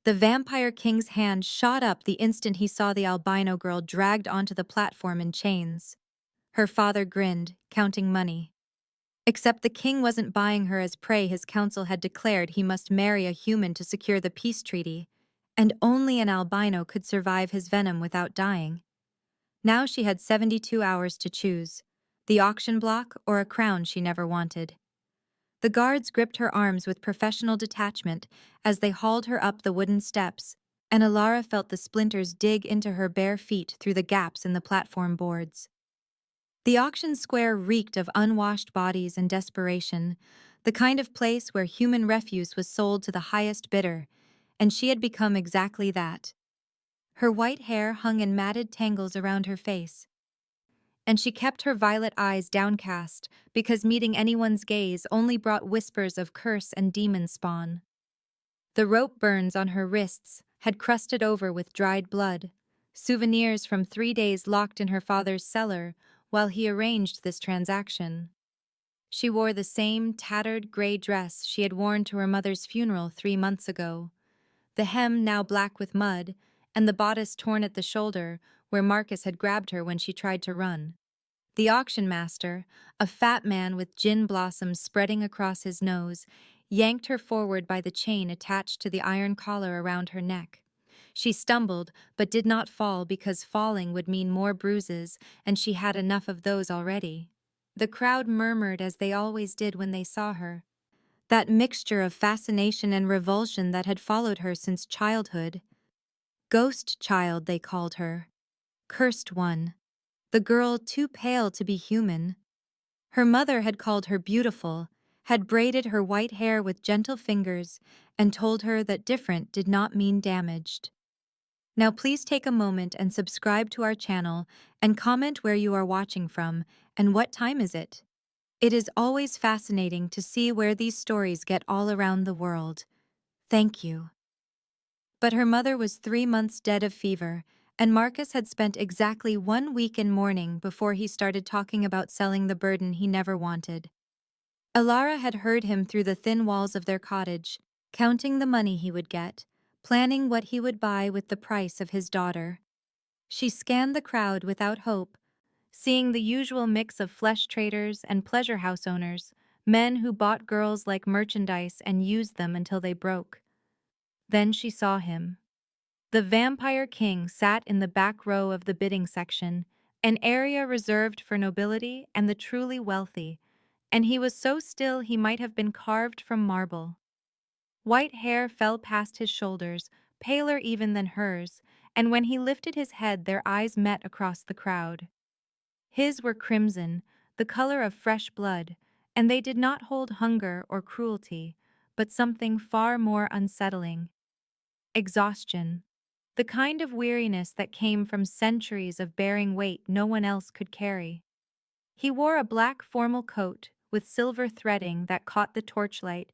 The Vampire King's hand shot up the instant he saw the albino girl dragged onto the platform in chains. Her father grinned, counting money. Except the king wasn't buying her as prey. His council had declared he must marry a human to secure the peace treaty, and only an albino could survive his venom without dying. Now she had 72 hours to choose, the auction block or a crown she never wanted. The guards gripped her arms with professional detachment as they hauled her up the wooden steps, and Elara felt the splinters dig into her bare feet through the gaps in the platform boards. The auction square reeked of unwashed bodies and desperation, the kind of place where human refuse was sold to the highest bidder, and she had become exactly that. Her white hair hung in matted tangles around her face, and she kept her violet eyes downcast because meeting anyone's gaze only brought whispers of curse and demon spawn. The rope burns on her wrists had crusted over with dried blood, souvenirs from 3 days locked in her father's cellar while he arranged this transaction. She wore the same tattered gray dress she had worn to her mother's funeral 3 months ago, the hem now black with mud, and the bodice torn at the shoulder where Marcus had grabbed her when she tried to run. The auction master, a fat man with gin blossoms spreading across his nose, yanked her forward by the chain attached to the iron collar around her neck. She stumbled, but did not fall because falling would mean more bruises, and she had enough of those already. The crowd murmured as they always did when they saw her. That mixture of fascination and revulsion that had followed her since childhood. Ghost child, they called her. Cursed one. The girl too pale to be human. Her mother had called her beautiful, had braided her white hair with gentle fingers, and told her that different did not mean damaged. Now please take a moment and subscribe to our channel and comment where you are watching from and what time is it. It is always fascinating to see where these stories get all around the world. Thank you. But her mother was 3 months dead of fever, and Marcus had spent exactly 1 week in mourning before he started talking about selling the burden he never wanted. Elara had heard him through the thin walls of their cottage, counting the money he would get, planning what he would buy with the price of his daughter. She scanned the crowd without hope, seeing the usual mix of flesh traders and pleasure house owners, men who bought girls like merchandise and used them until they broke. Then she saw him. The Vampire King sat in the back row of the bidding section, an area reserved for nobility and the truly wealthy, and he was so still he might have been carved from marble. White hair fell past his shoulders, paler even than hers, and when he lifted his head their eyes met across the crowd. His were crimson, the color of fresh blood, and they did not hold hunger or cruelty, but something far more unsettling. Exhaustion. The kind of weariness that came from centuries of bearing weight no one else could carry. He wore a black formal coat with silver threading that caught the torchlight,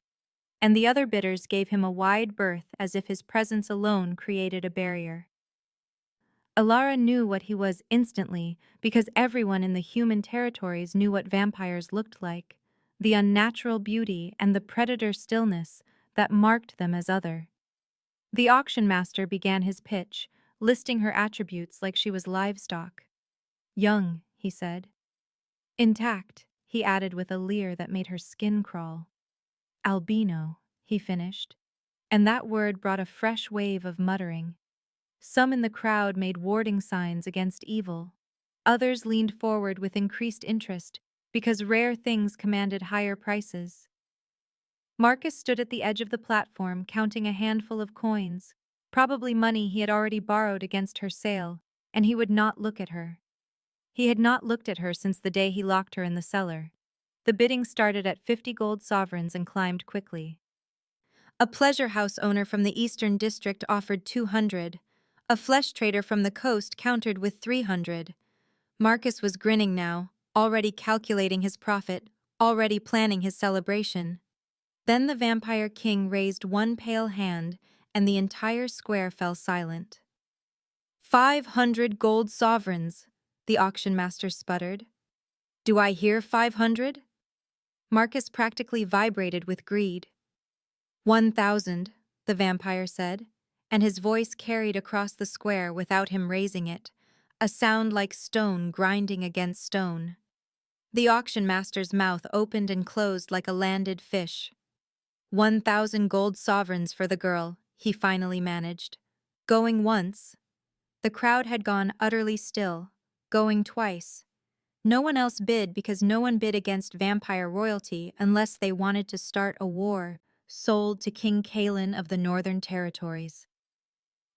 and the other bidders gave him a wide berth as if his presence alone created a barrier. Elara knew what he was instantly because everyone in the human territories knew what vampires looked like, the unnatural beauty and the predator stillness that marked them as other. The auction master began his pitch, listing her attributes like she was livestock. Young, he said. Intact, he added with a leer that made her skin crawl. Albino, he finished, and that word brought a fresh wave of muttering. Some in the crowd made warding signs against evil. Others leaned forward with increased interest because rare things commanded higher prices. Marcus stood at the edge of the platform counting a handful of coins, probably money he had already borrowed against her sale, and he would not look at her. He had not looked at her since the day he locked her in the cellar. The bidding started at 50 gold sovereigns and climbed quickly. A pleasure house owner from the Eastern District offered 200. A flesh trader from the coast countered with 300. Marcus was grinning now, already calculating his profit, already planning his celebration. Then the Vampire King raised one pale hand, and the entire square fell silent. 500 gold sovereigns, the auction master sputtered. Do I hear 500? Marcus practically vibrated with greed. 1,000, the vampire said, and his voice carried across the square without him raising it, a sound like stone grinding against stone. The auction master's mouth opened and closed like a landed fish. 1,000 gold sovereigns for the girl, he finally managed. Going once. The crowd had gone utterly still. Going twice. No one else bid because no one bid against vampire royalty unless they wanted to start a war, sold to King Caelan of the Northern Territories.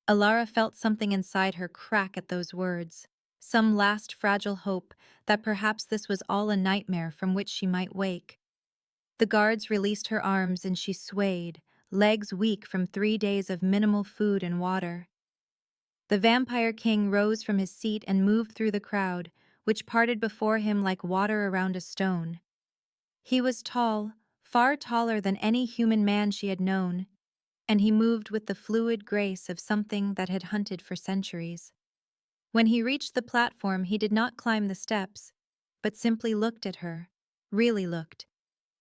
Elara felt something inside her crack at those words, some last fragile hope that perhaps this was all a nightmare from which she might wake. The guards released her arms and she swayed, legs weak from 3 days of minimal food and water. The vampire king rose from his seat and moved through the crowd, which parted before him like water around a stone. He was tall, far taller than any human man she had known, and he moved with the fluid grace of something that had hunted for centuries. When he reached the platform, he did not climb the steps, but simply looked at her, really looked,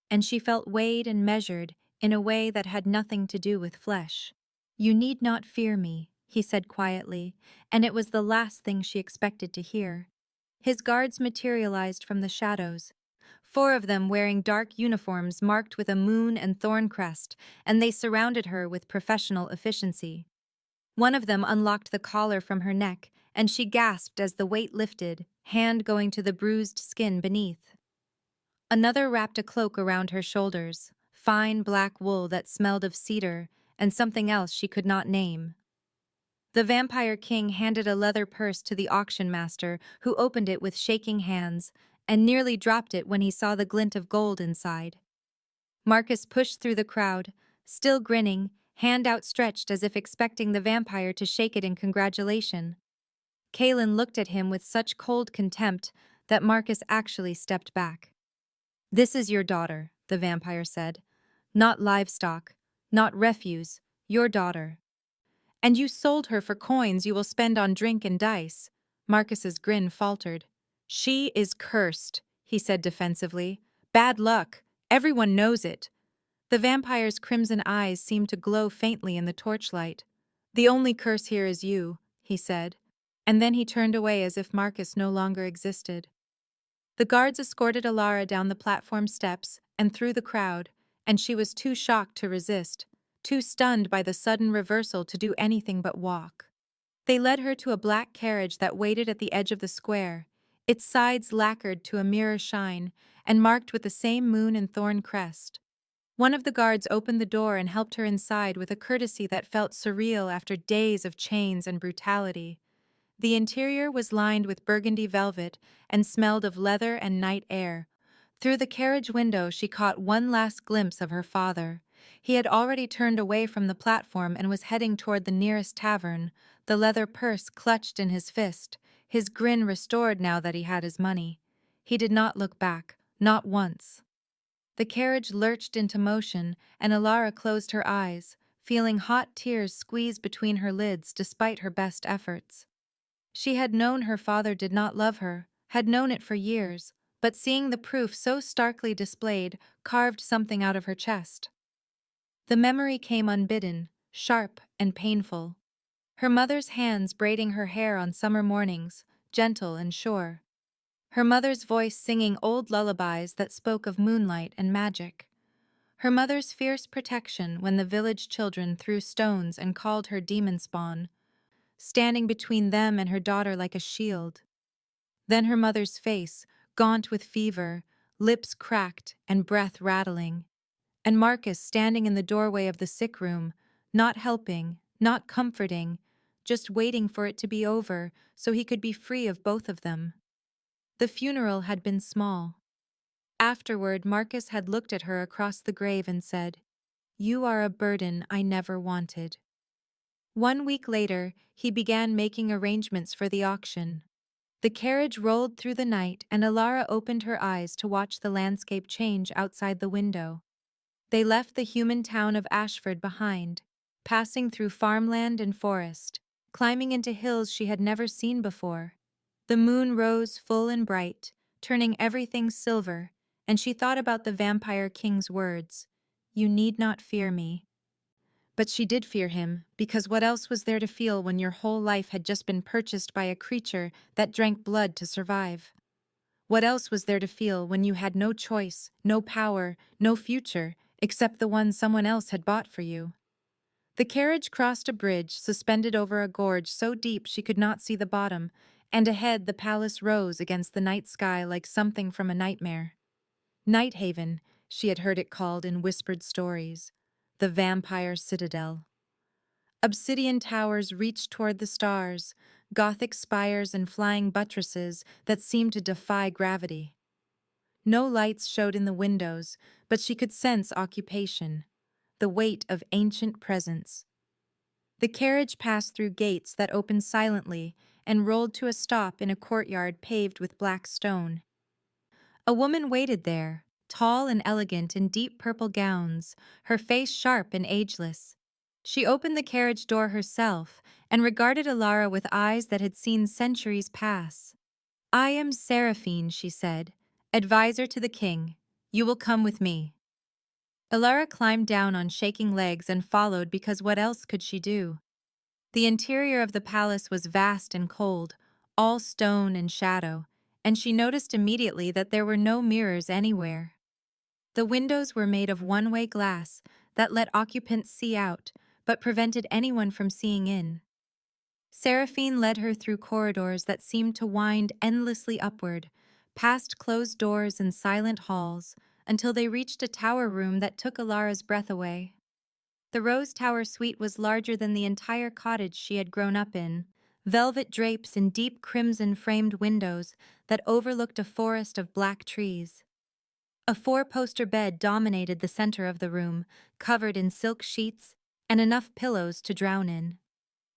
and she felt weighed and measured in a way that had nothing to do with flesh. "You need not fear me," he said quietly, and it was the last thing she expected to hear. His guards materialized from the shadows, 4 of them wearing dark uniforms marked with a moon and thorn crest, and they surrounded her with professional efficiency. One of them unlocked the collar from her neck, and she gasped as the weight lifted, hand going to the bruised skin beneath. Another wrapped a cloak around her shoulders, fine black wool that smelled of cedar and something else she could not name. The vampire king handed a leather purse to the auction master, who opened it with shaking hands and nearly dropped it when he saw the glint of gold inside. Marcus pushed through the crowd, still grinning, hand outstretched as if expecting the vampire to shake it in congratulation. Caelan looked at him with such cold contempt that Marcus actually stepped back. "This is your daughter," the vampire said. "Not livestock, not refuse, your daughter. And you sold her for coins you will spend on drink and dice." Marcus's grin faltered. "She is cursed," he said defensively. "Bad luck. Everyone knows it." The vampire's crimson eyes seemed to glow faintly in the torchlight. "The only curse here is you," he said, and then he turned away as if Marcus no longer existed. The guards escorted Elara down the platform steps and through the crowd, and she was too shocked to resist, too stunned by the sudden reversal to do anything but walk. They led her to a black carriage that waited at the edge of the square, its sides lacquered to a mirror shine and marked with the same moon and thorn crest. One of the guards opened the door and helped her inside with a courtesy that felt surreal after days of chains and brutality. The interior was lined with burgundy velvet and smelled of leather and night air. Through the carriage window she caught one last glimpse of her father. He had already turned away from the platform and was heading toward the nearest tavern, the leather purse clutched in his fist, his grin restored now that he had his money. He did not look back, not once. The carriage lurched into motion, and Elara closed her eyes, feeling hot tears squeeze between her lids despite her best efforts. She had known her father did not love her, had known it for years, but seeing the proof so starkly displayed carved something out of her chest. The memory came unbidden, sharp and painful. Her mother's hands braiding her hair on summer mornings, gentle and sure. Her mother's voice singing old lullabies that spoke of moonlight and magic. Her mother's fierce protection when the village children threw stones and called her demon spawn, standing between them and her daughter like a shield. Then her mother's face, gaunt with fever, lips cracked and breath rattling. And Marcus standing in the doorway of the sick room, not helping, not comforting, just waiting for it to be over so he could be free of both of them. The funeral had been small. Afterward, Marcus had looked at her across the grave and said, "You are a burden I never wanted." 1 week later, he began making arrangements for the auction. The carriage rolled through the night and Elara opened her eyes to watch the landscape change outside the window. They left the human town of Ashford behind, passing through farmland and forest, climbing into hills she had never seen before. The moon rose full and bright, turning everything silver, and she thought about the vampire king's words, "You need not fear me." But she did fear him, because what else was there to feel when your whole life had just been purchased by a creature that drank blood to survive? What else was there to feel when you had no choice, no power, no future, except the one someone else had bought for you? The carriage crossed a bridge suspended over a gorge so deep she could not see the bottom, and ahead the palace rose against the night sky like something from a nightmare. Night Haven, she had heard it called in whispered stories. The vampire citadel. Obsidian towers reached toward the stars, Gothic spires and flying buttresses that seemed to defy gravity. No lights showed in the windows, but she could sense occupation, the weight of ancient presence. The carriage passed through gates that opened silently and rolled to a stop in a courtyard paved with black stone. A woman waited there, tall and elegant in deep purple gowns, her face sharp and ageless. She opened the carriage door herself and regarded Elara with eyes that had seen centuries pass. "I am Seraphine," she said, "advisor to the king. You will come with me." Elara climbed down on shaking legs and followed because what else could she do? The interior of the palace was vast and cold, all stone and shadow, and she noticed immediately that there were no mirrors anywhere. The windows were made of one-way glass that let occupants see out, but prevented anyone from seeing in. Seraphine led her through corridors that seemed to wind endlessly upward, past closed doors and silent halls, until they reached a tower room that took Elara's breath away. The Rose Tower suite was larger than the entire cottage she had grown up in, velvet drapes and deep crimson-framed windows that overlooked a forest of black trees. A four-poster bed dominated the center of the room, covered in silk sheets and enough pillows to drown in.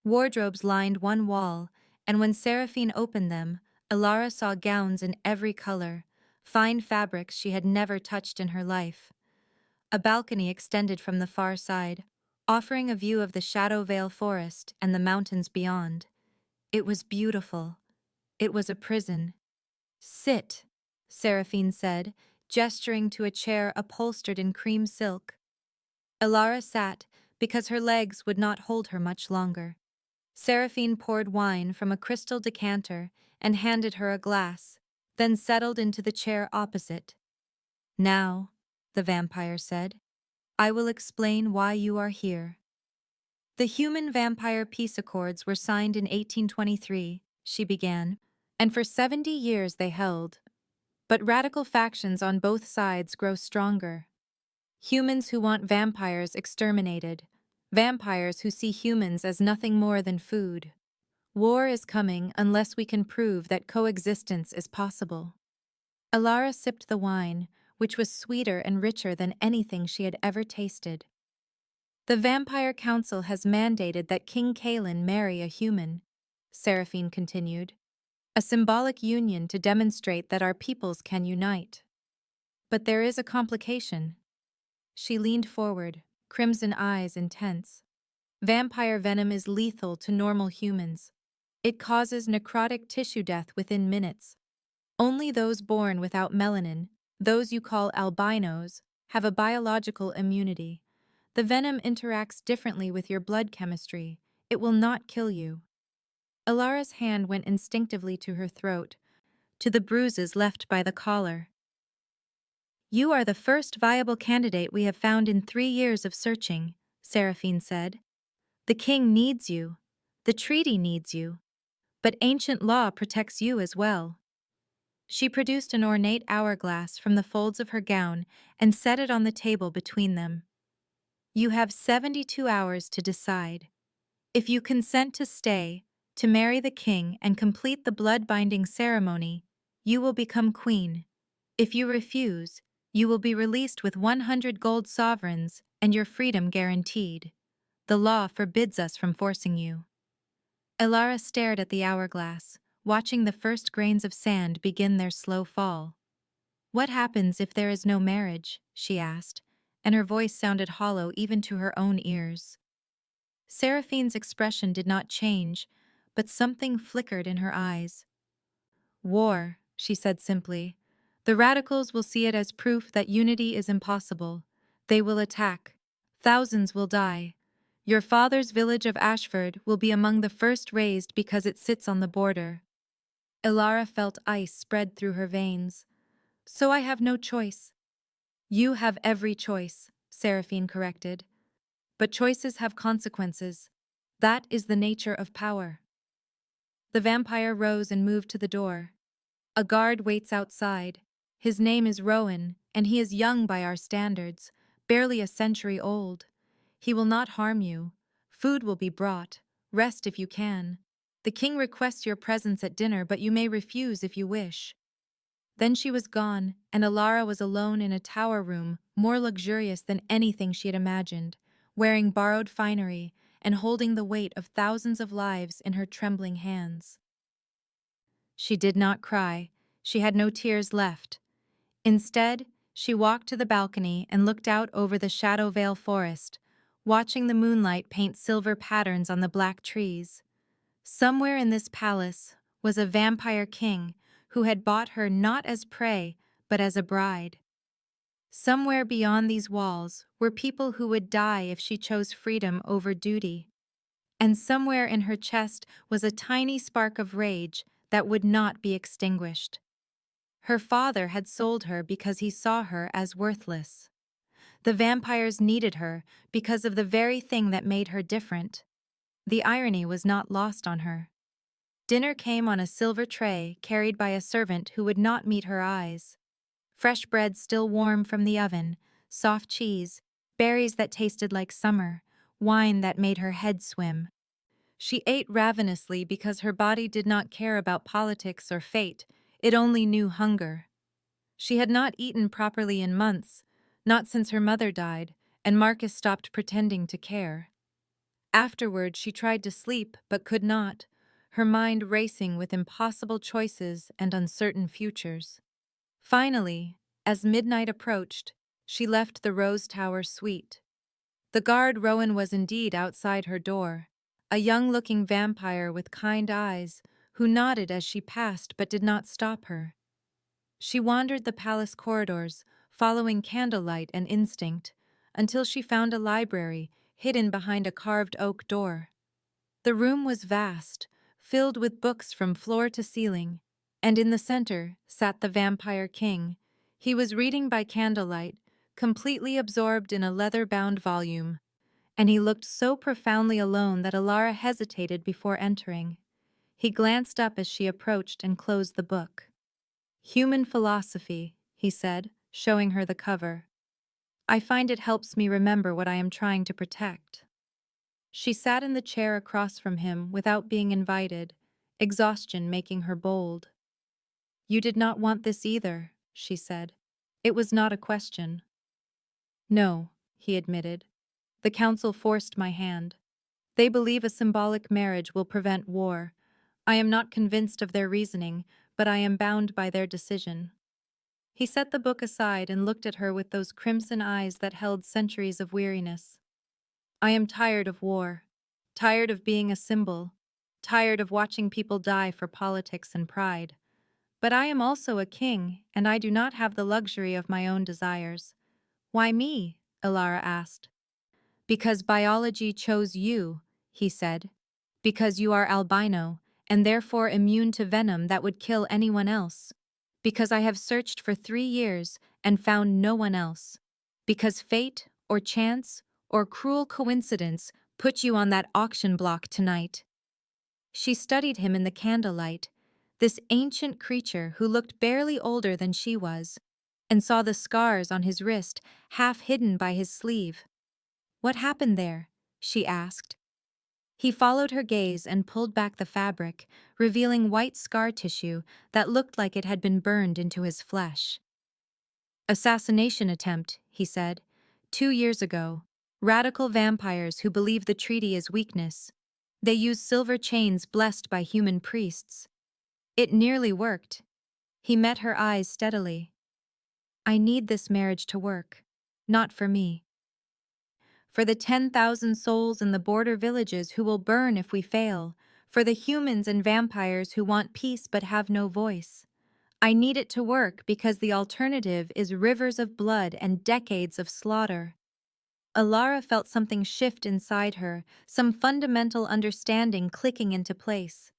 Wardrobes lined one wall, and when Seraphine opened them, Elara saw gowns in every color, fine fabrics she had never touched in her life. A balcony extended from the far side, offering a view of the Shadow Vale forest and the mountains beyond. It was beautiful. It was a prison. "Sit," Seraphine said, gesturing to a chair upholstered in cream silk. Elara sat because her legs would not hold her much longer. Seraphine poured wine from a crystal decanter and handed her a glass, then settled into the chair opposite. "Now," the vampire said, "I will explain why you are here." The human-vampire peace accords were signed in 1823, she began, and for 70 years they held. But radical factions on both sides grow stronger. Humans who want vampires exterminated. Vampires who see humans as nothing more than food. War is coming unless we can prove that coexistence is possible. Elara sipped the wine, which was sweeter and richer than anything she had ever tasted. "The Vampire Council has mandated that King Caelan marry a human," Seraphine continued. "A symbolic union to demonstrate that our peoples can unite. But there is a complication." She leaned forward, crimson eyes intense. "Vampire venom is lethal to normal humans. It causes necrotic tissue death within minutes. Only those born without melanin, those you call albinos, have a biological immunity. The venom interacts differently with your blood chemistry. It will not kill you." Elara's hand went instinctively to her throat, to the bruises left by the collar. "You are the first viable candidate we have found in 3 years of searching," Seraphine said. "The king needs you. The treaty needs you. But ancient law protects you as well." She produced an ornate hourglass from the folds of her gown and set it on the table between them. "You have 72 hours to decide. If you consent to stay, to marry the king and complete the blood-binding ceremony, you will become queen. If you refuse, you will be released with 100 gold sovereigns and your freedom guaranteed. The law forbids us from forcing you." Elara stared at the hourglass, watching the first grains of sand begin their slow fall. "What happens if there is no marriage?" she asked, and her voice sounded hollow even to her own ears. Seraphine's expression did not change, but something flickered in her eyes. "War," she said simply. "The radicals will see it as proof that unity is impossible. They will attack. Thousands will die. Your father's village of Ashford will be among the first razed because it sits on the border. Elara felt ice spread through her veins. So I have no choice. You have every choice, Seraphine corrected. But choices have consequences. That is the nature of power. The vampire rose and moved to the door. A guard waits outside. His name is Rowan, and he is young by our standards, barely a century old. He will not harm you. Food will be brought. Rest if you can. The king requests your presence at dinner, but you may refuse if you wish. Then she was gone, and Elara was alone in a tower room, more luxurious than anything she had imagined, wearing borrowed finery and holding the weight of thousands of lives in her trembling hands. She did not cry. She had no tears left. Instead, she walked to the balcony and looked out over the Shadow Vale forest, watching the moonlight paint silver patterns on the black trees. Somewhere in this palace was a vampire king who had bought her not as prey, but as a bride. Somewhere beyond these walls were people who would die if she chose freedom over duty. And somewhere in her chest was a tiny spark of rage that would not be extinguished. Her father had sold her because he saw her as worthless. The vampires needed her because of the very thing that made her different. The irony was not lost on her. Dinner came on a silver tray carried by a servant who would not meet her eyes. Fresh bread still warm from the oven, soft cheese, berries that tasted like summer, wine that made her head swim. She ate ravenously because her body did not care about politics or fate, it only knew hunger. She had not eaten properly in months, not since her mother died, and Marcus stopped pretending to care. Afterward, she tried to sleep but could not, her mind racing with impossible choices and uncertain futures. Finally, as midnight approached, she left the Rose Tower suite. The guard Rowan was indeed outside her door, a young-looking vampire with kind eyes who nodded as she passed but did not stop her. She wandered the palace corridors, following candlelight and instinct, until she found a library hidden behind a carved oak door. The room was vast, filled with books from floor to ceiling, and in the center sat the vampire king. He was reading by candlelight, completely absorbed in a leather-bound volume, and he looked so profoundly alone that Elara hesitated before entering. He glanced up as she approached and closed the book. "Human philosophy," he said, showing her the cover. "I find it helps me remember what I am trying to protect." She sat in the chair across from him without being invited, exhaustion making her bold. "You did not want this either," she said. "It was not a question." "No," he admitted. "The council forced my hand. They believe a symbolic marriage will prevent war. I am not convinced of their reasoning, but I am bound by their decision." He set the book aside and looked at her with those crimson eyes that held centuries of weariness. "I am tired of war, tired of being a symbol, tired of watching people die for politics and pride. But I am also a king, and I do not have the luxury of my own desires." "Why me?" Elara asked. "Because biology chose you," he said. "Because you are albino, and therefore immune to venom that would kill anyone else. Because I have searched for 3 years and found no one else. Because fate, or chance, or cruel coincidence put you on that auction block tonight." She studied him in the candlelight, this ancient creature who looked barely older than she was, and saw the scars on his wrist half hidden by his sleeve. "What happened there?" she asked. He followed her gaze and pulled back the fabric, revealing white scar tissue that looked like it had been burned into his flesh. "Assassination attempt," he said. 2 years ago. Radical vampires who believe the treaty is weakness. They use silver chains blessed by human priests. It nearly worked." He met her eyes steadily. "I need this marriage to work. Not for me. For the 10,000 souls in the border villages who will burn if we fail. For the humans and vampires who want peace but have no voice. I need it to work because the alternative is rivers of blood and decades of slaughter." Elara felt something shift inside her, some fundamental understanding clicking into place.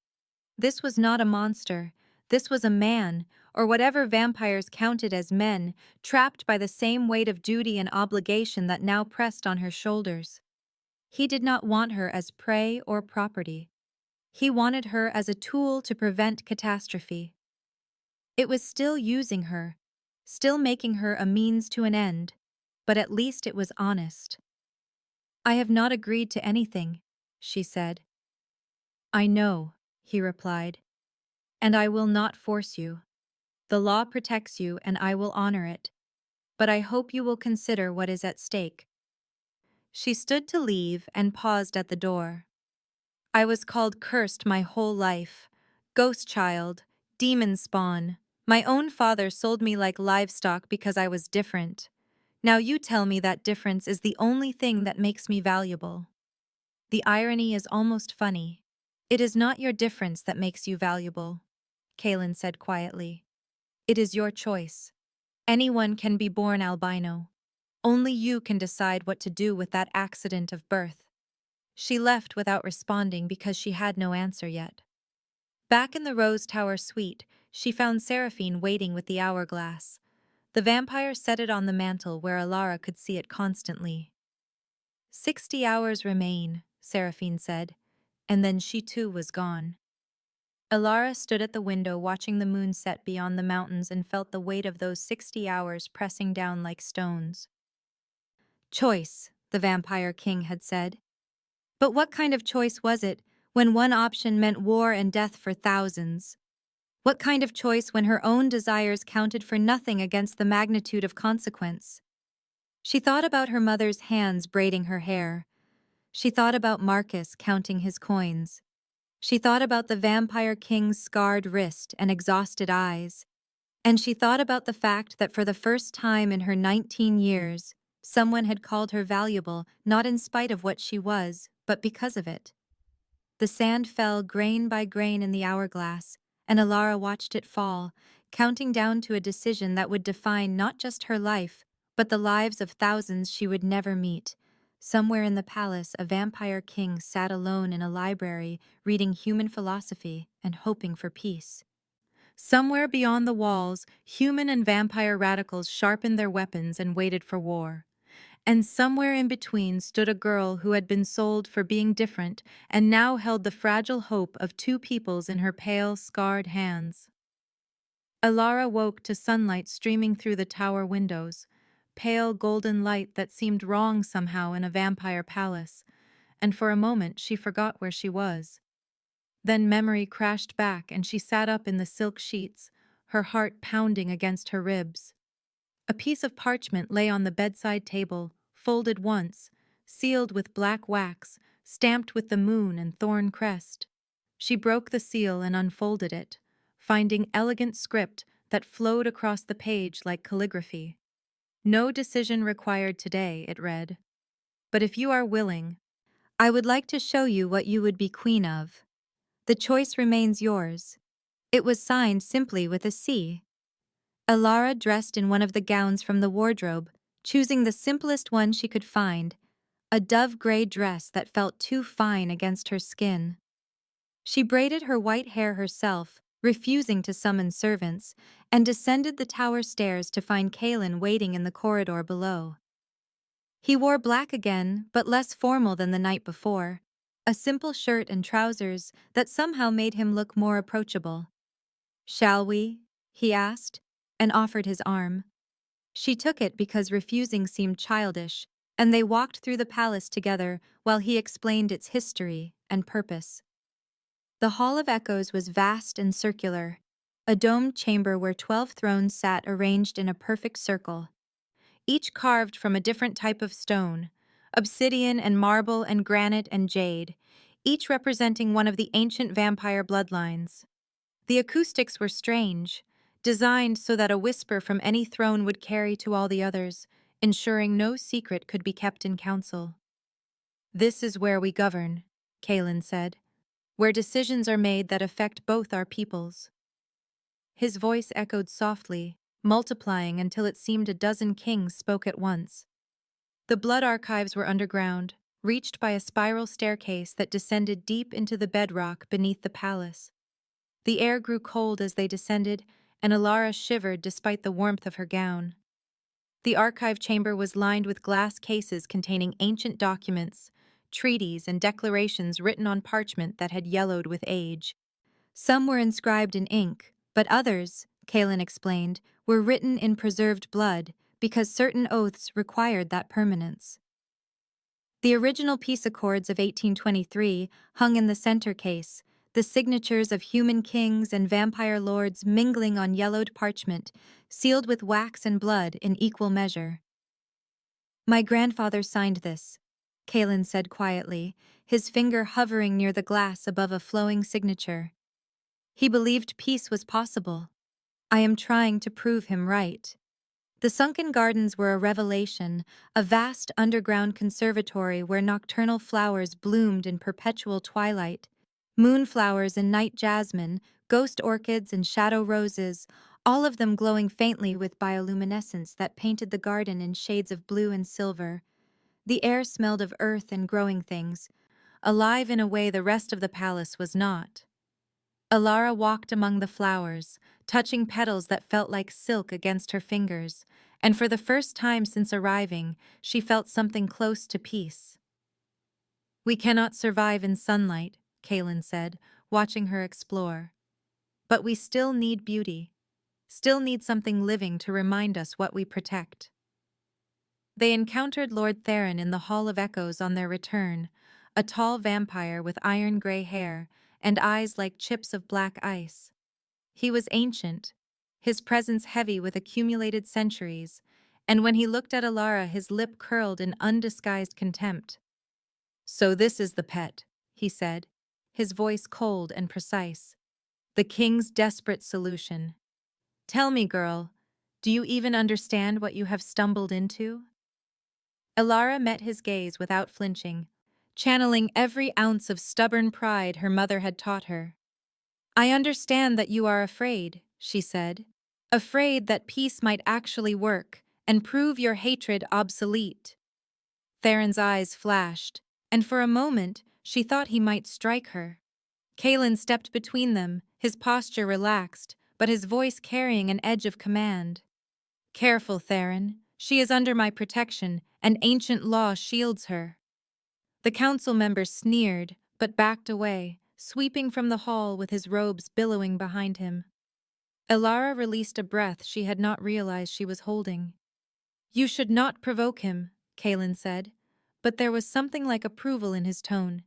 This was not a monster. This was a man, or whatever vampires counted as men, trapped by the same weight of duty and obligation that now pressed on her shoulders. He did not want her as prey or property. He wanted her as a tool to prevent catastrophe. It was still using her, still making her a means to an end, but at least it was honest. "I have not agreed to anything," she said. "I know," he replied, "and I will not force you. The law protects you and I will honor it, but I hope you will consider what is at stake." She stood to leave and paused at the door. "I was called cursed my whole life. Ghost child, demon spawn. My own father sold me like livestock because I was different. Now you tell me that difference is the only thing that makes me valuable." The irony is almost funny. "It is not your difference that makes you valuable," Caelan said quietly. "It is your choice. Anyone can be born albino. Only you can decide what to do with that accident of birth." She left without responding because she had no answer yet. Back in the Rose Tower suite, she found Seraphine waiting with the hourglass. The vampire set it on the mantel where Elara could see it constantly. 60 hours remain," Seraphine said, and then she too was gone. Elara stood at the window watching the moon set beyond the mountains and felt the weight of those 60 hours pressing down like stones. "Choice," the vampire king had said. But what kind of choice was it when one option meant war and death for thousands? What kind of choice when her own desires counted for nothing against the magnitude of consequence? She thought about her mother's hands braiding her hair. She thought about Marcus counting his coins. She thought about the vampire king's scarred wrist and exhausted eyes. And she thought about the fact that for the first time in her 19 years, someone had called her valuable not in spite of what she was, but because of it. The sand fell grain by grain in the hourglass, and Elara watched it fall, counting down to a decision that would define not just her life, but the lives of thousands she would never meet. Somewhere in the palace, a vampire king sat alone in a library, reading human philosophy and hoping for peace. Somewhere beyond the walls, human and vampire radicals sharpened their weapons and waited for war. And somewhere in between stood a girl who had been sold for being different and now held the fragile hope of two peoples in her pale, scarred hands. Elara woke to sunlight streaming through the tower windows, pale golden light that seemed wrong somehow in a vampire palace, and for a moment she forgot where she was. Then memory crashed back and she sat up in the silk sheets, her heart pounding against her ribs. A piece of parchment lay on the bedside table, folded once, sealed with black wax, stamped with the moon and thorn crest. She broke the seal and unfolded it, finding elegant script that flowed across the page like calligraphy. "No decision required today," it read. "But if you are willing, I would like to show you what you would be queen of. The choice remains yours." It was signed simply with a C. Elara dressed in one of the gowns from the wardrobe, choosing the simplest one she could find, a dove-gray dress that felt too fine against her skin. She braided her white hair herself, refusing to summon servants, and descended the tower stairs to find Caelan waiting in the corridor below. He wore black again, but less formal than the night before, a simple shirt and trousers that somehow made him look more approachable. "Shall we?" he asked, and offered his arm. She took it because refusing seemed childish, and they walked through the palace together while he explained its history and purpose. The Hall of Echoes was vast and circular, a domed chamber where 12 thrones sat arranged in a perfect circle, each carved from a different type of stone, obsidian and marble and granite and jade, each representing one of the ancient vampire bloodlines. The acoustics were strange, designed so that a whisper from any throne would carry to all the others, ensuring no secret could be kept in council. "This is where we govern," Caelan said, "where decisions are made that affect both our peoples." His voice echoed softly, multiplying until it seemed a dozen kings spoke at once. The blood archives were underground, reached by a spiral staircase that descended deep into the bedrock beneath the palace. The air grew cold as they descended, and Elara shivered despite the warmth of her gown. The archive chamber was lined with glass cases containing ancient documents, treaties, and declarations written on parchment that had yellowed with age. Some were inscribed in ink, but others, Caelan explained, were written in preserved blood because certain oaths required that permanence. The original peace accords of 1823 hung in the center case, the signatures of human kings and vampire lords mingling on yellowed parchment, sealed with wax and blood in equal measure. "My grandfather signed this," Caelan said quietly, his finger hovering near the glass above a flowing signature. "He believed peace was possible. I am trying to prove him right." The sunken gardens were a revelation, a vast underground conservatory where nocturnal flowers bloomed in perpetual twilight. Moonflowers and night jasmine, ghost orchids and shadow roses, all of them glowing faintly with bioluminescence that painted the garden in shades of blue and silver. The air smelled of earth and growing things, alive in a way the rest of the palace was not. Elara walked among the flowers, touching petals that felt like silk against her fingers, and for the first time since arriving, she felt something close to peace. "We cannot survive in sunlight," Caelan said, watching her explore. "But we still need beauty, still need something living to remind us what we protect." They encountered Lord Theron in the Hall of Echoes on their return, a tall vampire with iron-gray hair and eyes like chips of black ice. He was ancient, his presence heavy with accumulated centuries, and when he looked at Elara, his lip curled in undisguised contempt. "So this is the pet," he said, his voice cold and precise. "The king's desperate solution. Tell me, girl, do you even understand what you have stumbled into?" Elara met his gaze without flinching, channeling every ounce of stubborn pride her mother had taught her. "I understand that you are afraid," she said, "afraid that peace might actually work and prove your hatred obsolete." Theron's eyes flashed, and for a moment she thought he might strike her. Caelan stepped between them, his posture relaxed, but his voice carrying an edge of command. "Careful, Theron. She is under my protection, and ancient law shields her." The council member sneered, but backed away, sweeping from the hall with his robes billowing behind him. Elara released a breath she had not realized she was holding. "You should not provoke him," Caelan said, but there was something like approval in his tone.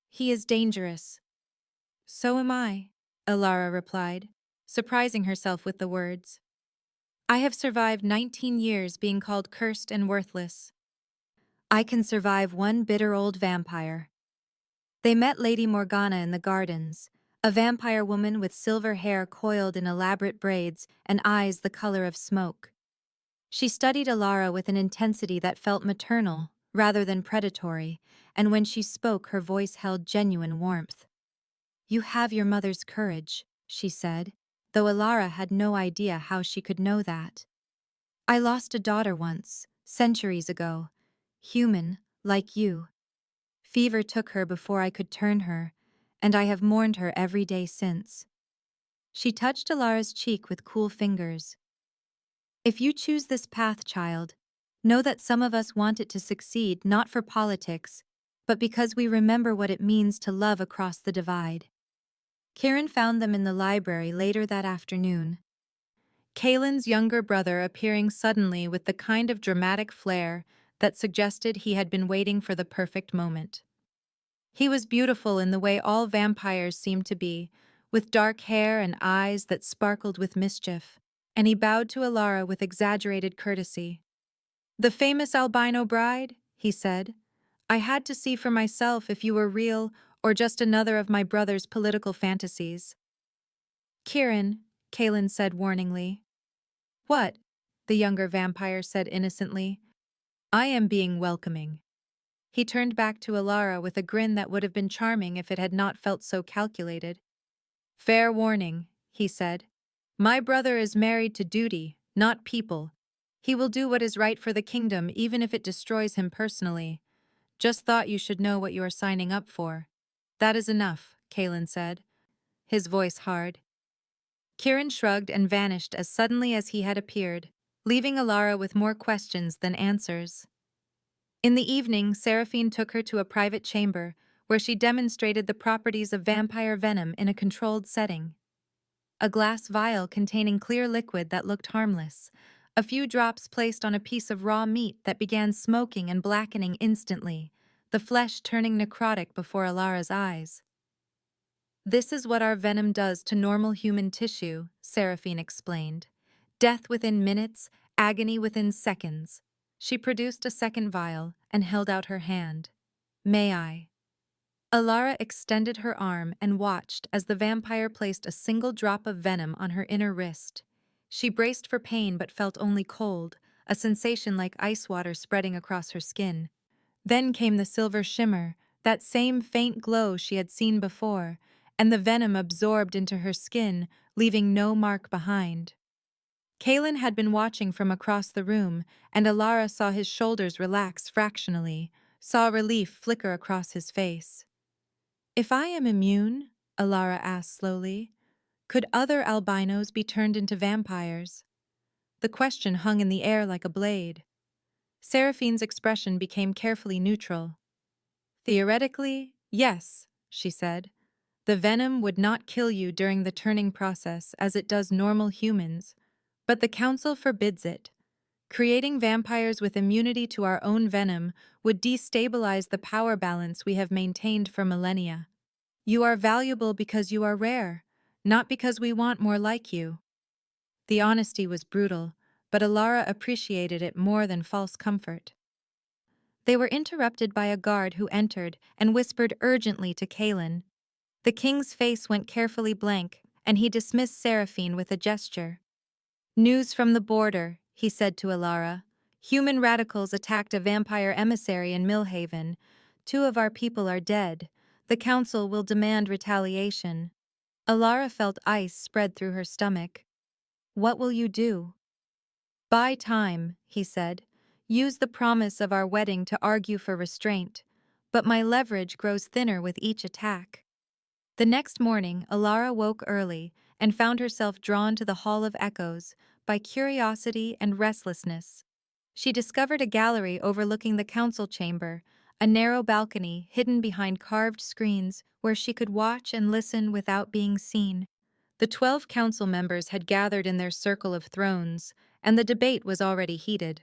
"He is dangerous." "So am I," Elara replied, surprising herself with the words. "I have survived 19 years being called cursed and worthless. I can survive one bitter old vampire." They met Lady Morgana in the gardens, a vampire woman with silver hair coiled in elaborate braids and eyes the color of smoke. She studied Elara with an intensity that felt maternal rather than predatory, and when she spoke her voice held genuine warmth. "You have your mother's courage," she said, though Elara had no idea how she could know that. "I lost a daughter once, centuries ago, human, like you. Fever took her before I could turn her, and I have mourned her every day since." She touched Elara's cheek with cool fingers. "If you choose this path, child, know that some of us want it to succeed not for politics, but because we remember what it means to love across the divide." Kieran found them in the library later that afternoon. Caelan's younger brother appearing suddenly with the kind of dramatic flair that suggested he had been waiting for the perfect moment. He was beautiful in the way all vampires seemed to be, with dark hair and eyes that sparkled with mischief, and he bowed to Elara with exaggerated courtesy. "The famous albino bride," he said. "I had to see for myself if you were real or just another of my brother's political fantasies." "Kieran," Caelan said warningly. "What?" the younger vampire said innocently. "I am being welcoming." He turned back to Elara with a grin that would have been charming if it had not felt so calculated. "Fair warning," he said. "My brother is married to duty, not people. He will do what is right for the kingdom even if it destroys him personally. Just thought you should know what you are signing up for. That is enough, Caelan said, his voice hard. Kieran shrugged and vanished as suddenly as he had appeared, leaving Elara with more questions than answers. In the evening, Seraphine took her to a private chamber, where she demonstrated the properties of vampire venom in a controlled setting. A glass vial containing clear liquid that looked harmless, a few drops placed on a piece of raw meat that began smoking and blackening instantly, the flesh turning necrotic before Elara's eyes. This is what our venom does to normal human tissue, Seraphine explained. Death within minutes, agony within seconds. She produced a second vial and held out her hand. May I? Elara extended her arm and watched as the vampire placed a single drop of venom on her inner wrist. She braced for pain but felt only cold, a sensation like ice water spreading across her skin. Then came the silver shimmer, that same faint glow she had seen before, and the venom absorbed into her skin, leaving no mark behind. Caelan had been watching from across the room, and Elara saw his shoulders relax fractionally, saw relief flicker across his face. If I am immune, Elara asked slowly, could other albinos be turned into vampires? The question hung in the air like a blade. Seraphine's expression became carefully neutral. Theoretically, yes, she said. The venom would not kill you during the turning process as it does normal humans, but the Council forbids it. Creating vampires with immunity to our own venom would destabilize the power balance we have maintained for millennia. You are valuable because you are rare, not because we want more like you. The honesty was brutal, but Elara appreciated it more than false comfort. They were interrupted by a guard who entered and whispered urgently to Caelan. The king's face went carefully blank, and he dismissed Seraphine with a gesture. News from the border, he said to Elara. Human radicals attacked a vampire emissary in Millhaven. 2 of our people are dead. The council will demand retaliation. Elara felt ice spread through her stomach. What will you do? Buy time, he said. Use the promise of our wedding to argue for restraint. But my leverage grows thinner with each attack. The next morning, Elara woke early and found herself drawn to the Hall of Echoes by curiosity and restlessness. She discovered a gallery overlooking the council chamber, a narrow balcony hidden behind carved screens where she could watch and listen without being seen. The 12 council members had gathered in their circle of thrones, and the debate was already heated.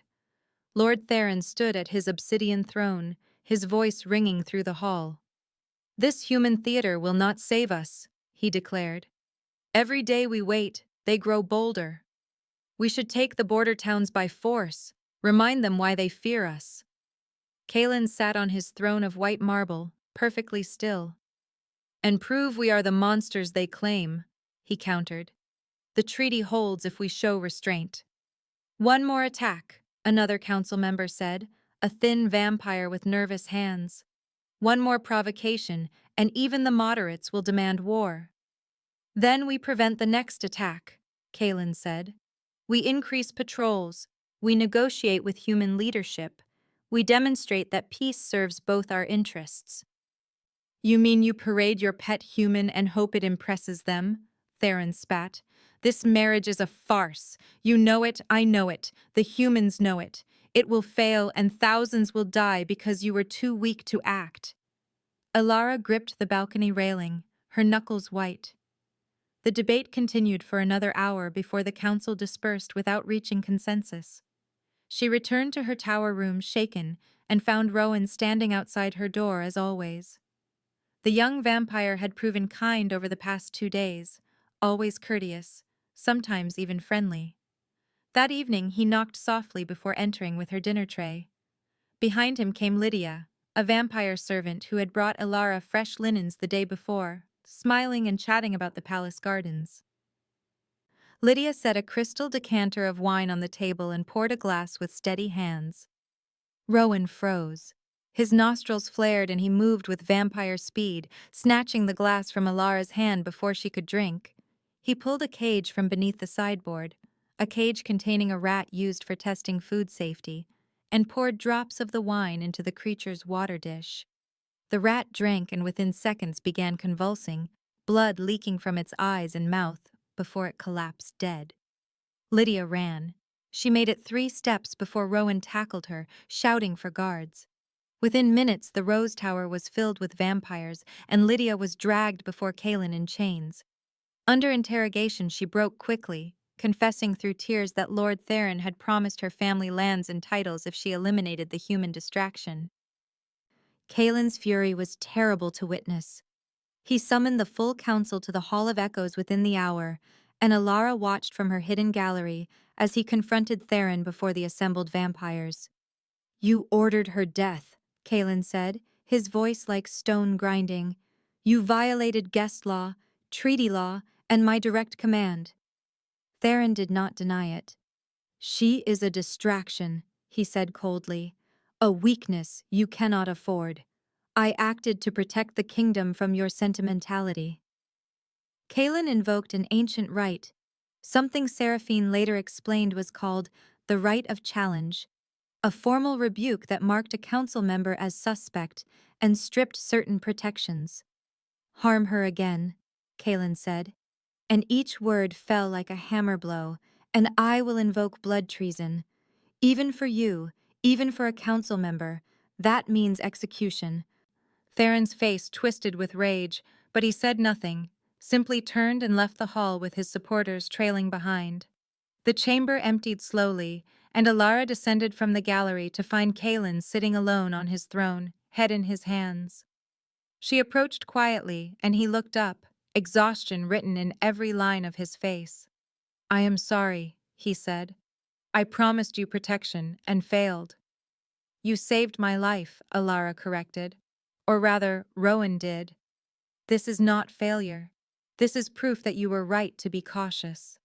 Lord Theron stood at his obsidian throne, his voice ringing through the hall. This human theater will not save us, he declared. Every day we wait, they grow bolder. We should take the border towns by force, remind them why they fear us. Caelan sat on his throne of white marble, perfectly still. And prove we are the monsters they claim, he countered. The treaty holds if we show restraint. One more attack, another council member said, a thin vampire with nervous hands. One more provocation, and even the moderates will demand war. Then we prevent the next attack, Caelan said. We increase patrols, we negotiate with human leadership, we demonstrate that peace serves both our interests. You mean you parade your pet human and hope it impresses them? Theron spat. This marriage is a farce. You know it, I know it, the humans know it. It will fail and thousands will die because you were too weak to act. Elara gripped the balcony railing, her knuckles white. The debate continued for another hour before the council dispersed without reaching consensus. She returned to her tower room shaken and found Rowan standing outside her door as always. The young vampire had proven kind over the past 2 days, always courteous, sometimes even friendly. That evening he knocked softly before entering with her dinner tray. Behind him came Lydia, a vampire servant who had brought Elara fresh linens the day before, smiling and chatting about the palace gardens. Lydia set a crystal decanter of wine on the table and poured a glass with steady hands. Rowan froze. His nostrils flared and he moved with vampire speed, snatching the glass from Elara's hand before she could drink. He pulled a cage from beneath the sideboard, a cage containing a rat used for testing food safety, and poured drops of the wine into the creature's water dish. The rat drank and within seconds began convulsing, blood leaking from its eyes and mouth before it collapsed dead. Lydia ran. She made it 3 steps before Rowan tackled her, shouting for guards. Within minutes, the Rose Tower was filled with vampires, and Lydia was dragged before Caelan in chains. Under interrogation, she broke quickly, confessing through tears that Lord Theron had promised her family lands and titles if she eliminated the human distraction. Caelan's fury was terrible to witness. He summoned the full council to the Hall of Echoes within the hour, and Elara watched from her hidden gallery as he confronted Theron before the assembled vampires. "You ordered her death," Caelan said, his voice like stone grinding. "You violated guest law, treaty law, and my direct command." Theron did not deny it. "She is a distraction," he said coldly. "A weakness you cannot afford. I acted to protect the kingdom from your sentimentality." Caelan invoked an ancient rite, something Seraphine later explained was called the Rite of Challenge, a formal rebuke that marked a council member as suspect and stripped certain protections. "Harm her again," Caelan said, "and each word fell like a hammer blow, and I will invoke blood treason. Even for you, even for a council member, that means execution." Theron's face twisted with rage, but he said nothing, simply turned and left the hall with his supporters trailing behind. The chamber emptied slowly, and Elara descended from the gallery to find Caelan sitting alone on his throne, head in his hands. She approached quietly, and he looked up, exhaustion written in every line of his face. "I am sorry," he said. "I promised you protection and failed." "You saved my life," Elara corrected. "Or rather, Rowan did. This is not failure. This is proof that you were right to be cautious."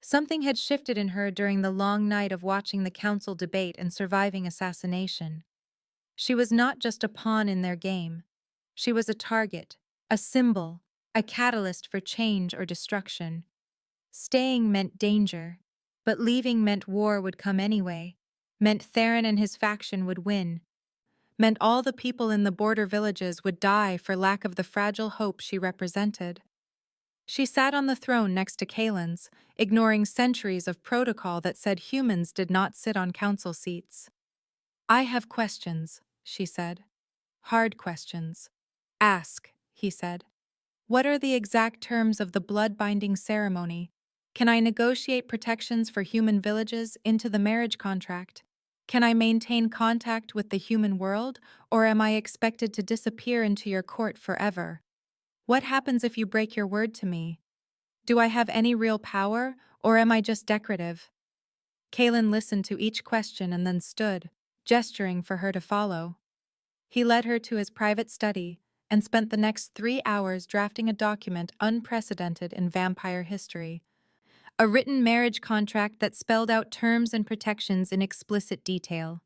Something had shifted in her during the long night of watching the council debate and surviving assassination. She was not just a pawn in their game. She was a target, a symbol, a catalyst for change or destruction. Staying meant danger, but leaving meant war would come anyway, meant Theron and his faction would win, meant all the people in the border villages would die for lack of the fragile hope she represented. She sat on the throne next to Caelan's, ignoring centuries of protocol that said humans did not sit on council seats. "I have questions," she said. "Hard questions." "Ask," he said. "What are the exact terms of the blood-binding ceremony? Can I negotiate protections for human villages into the marriage contract? Can I maintain contact with the human world, or am I expected to disappear into your court forever? What happens if you break your word to me? Do I have any real power, or am I just decorative?" Caelan listened to each question and then stood, gesturing for her to follow. He led her to his private study and spent the next 3 hours drafting a document unprecedented in vampire history. A written marriage contract that spelled out terms and protections in explicit detail.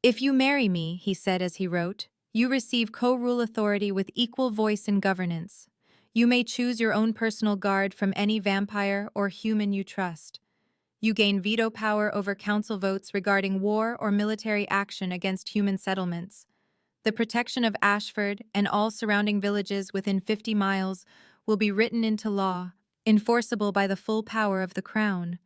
"If you marry me," he said as he wrote, "you receive co-rule authority with equal voice in governance. You may choose your own personal guard from any vampire or human you trust. You gain veto power over council votes regarding war or military action against human settlements. The protection of Ashford and all surrounding villages within 50 miles will be written into law, enforceable by the full power of the Crown.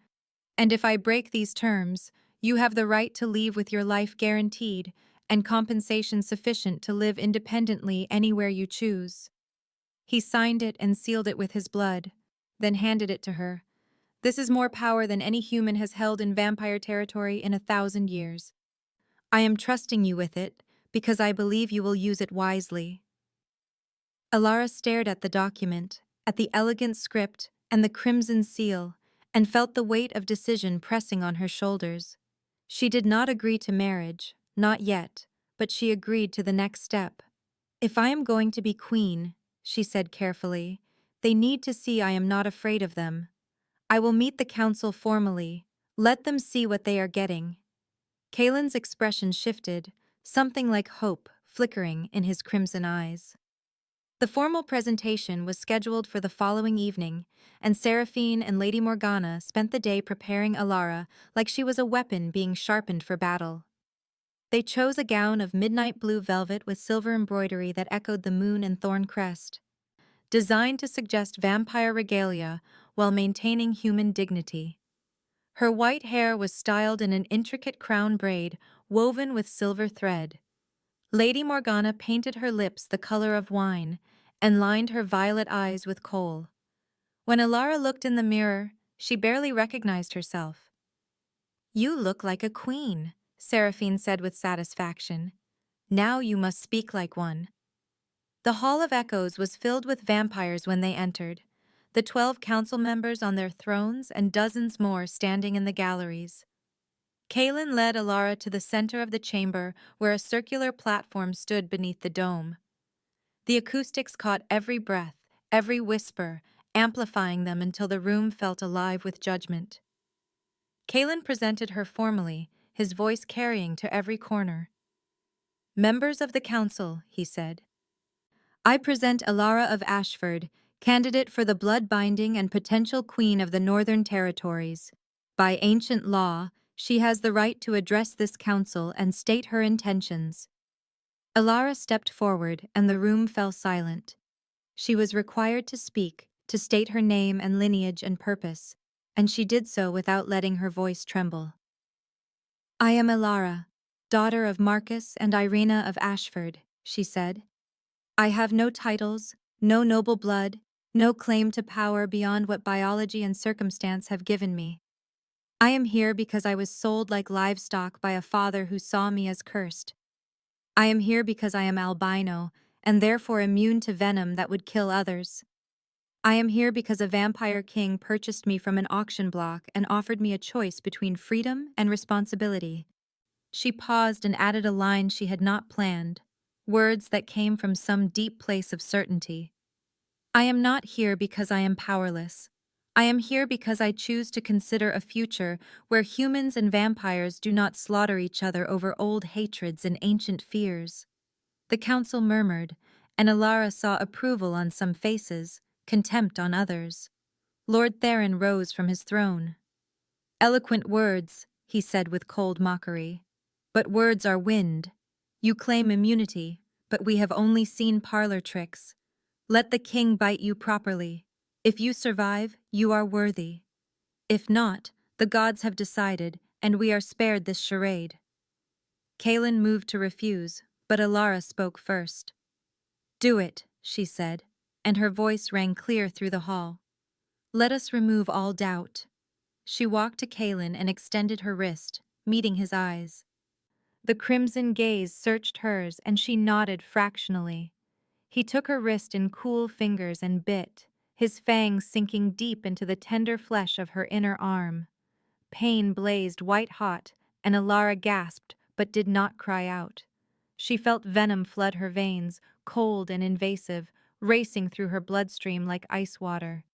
And if I break these terms, you have the right to leave with your life guaranteed and compensation sufficient to live independently anywhere you choose." He signed it and sealed it with his blood, then handed it to her. "This is more power than any human has held in vampire territory in 1,000 years. I am trusting you with it because I believe you will use it wisely." Elara stared at the document, at the elegant script and the crimson seal, and felt the weight of decision pressing on her shoulders. She did not agree to marriage, not yet, but she agreed to the next step. "If I am going to be queen," she said carefully, "they need to see I am not afraid of them. I will meet the council formally. Let them see what they are getting." Caelan's expression shifted, something like hope flickering in his crimson eyes. The formal presentation was scheduled for the following evening, and Seraphine and Lady Morgana spent the day preparing Elara like she was a weapon being sharpened for battle. They chose a gown of midnight blue velvet with silver embroidery that echoed the moon and thorn crest, designed to suggest vampire regalia while maintaining human dignity. Her white hair was styled in an intricate crown braid woven with silver thread. Lady Morgana painted her lips the color of wine and lined her violet eyes with kohl. When Elara looked in the mirror, she barely recognized herself. "You look like a queen," Seraphine said with satisfaction. "Now you must speak like one." The Hall of Echoes was filled with vampires when they entered, the 12 council members on their thrones and dozens more standing in the galleries. Caelan led Elara to the center of the chamber where a circular platform stood beneath the dome. The acoustics caught every breath, every whisper, amplifying them until the room felt alive with judgment. Caelan presented her formally, his voice carrying to every corner. "Members of the council," he said, "I present Elara of Ashford, candidate for the blood-binding and potential queen of the Northern Territories. By ancient law, she has the right to address this council and state her intentions." Elara stepped forward and the room fell silent. She was required to speak, to state her name and lineage and purpose, and she did so without letting her voice tremble. "I am Elara, daughter of Marcus and Irina of Ashford," she said. "I have no titles, no noble blood, no claim to power beyond what biology and circumstance have given me. I am here because I was sold like livestock by a father who saw me as cursed. I am here because I am albino, and therefore immune to venom that would kill others. I am here because a vampire king purchased me from an auction block and offered me a choice between freedom and responsibility." She paused and added a line she had not planned, words that came from some deep place of certainty. "I am not here because I am powerless. I am here because I choose to consider a future where humans and vampires do not slaughter each other over old hatreds and ancient fears." The council murmured, and Elara saw approval on some faces, contempt on others. Lord Theron rose from his throne. "Eloquent words," he said with cold mockery. "But words are wind. You claim immunity, but we have only seen parlor tricks. Let the king bite you properly. If you survive, you are worthy. If not, the gods have decided, and we are spared this charade." Caelan moved to refuse, but Elara spoke first. "Do it," she said, and her voice rang clear through the hall. "Let us remove all doubt." She walked to Caelan and extended her wrist, meeting his eyes. The crimson gaze searched hers, and she nodded fractionally. He took her wrist in cool fingers and bit, his fangs sinking deep into the tender flesh of her inner arm. Pain blazed white-hot, and Elara gasped but did not cry out. She felt venom flood her veins, cold and invasive, racing through her bloodstream like ice water.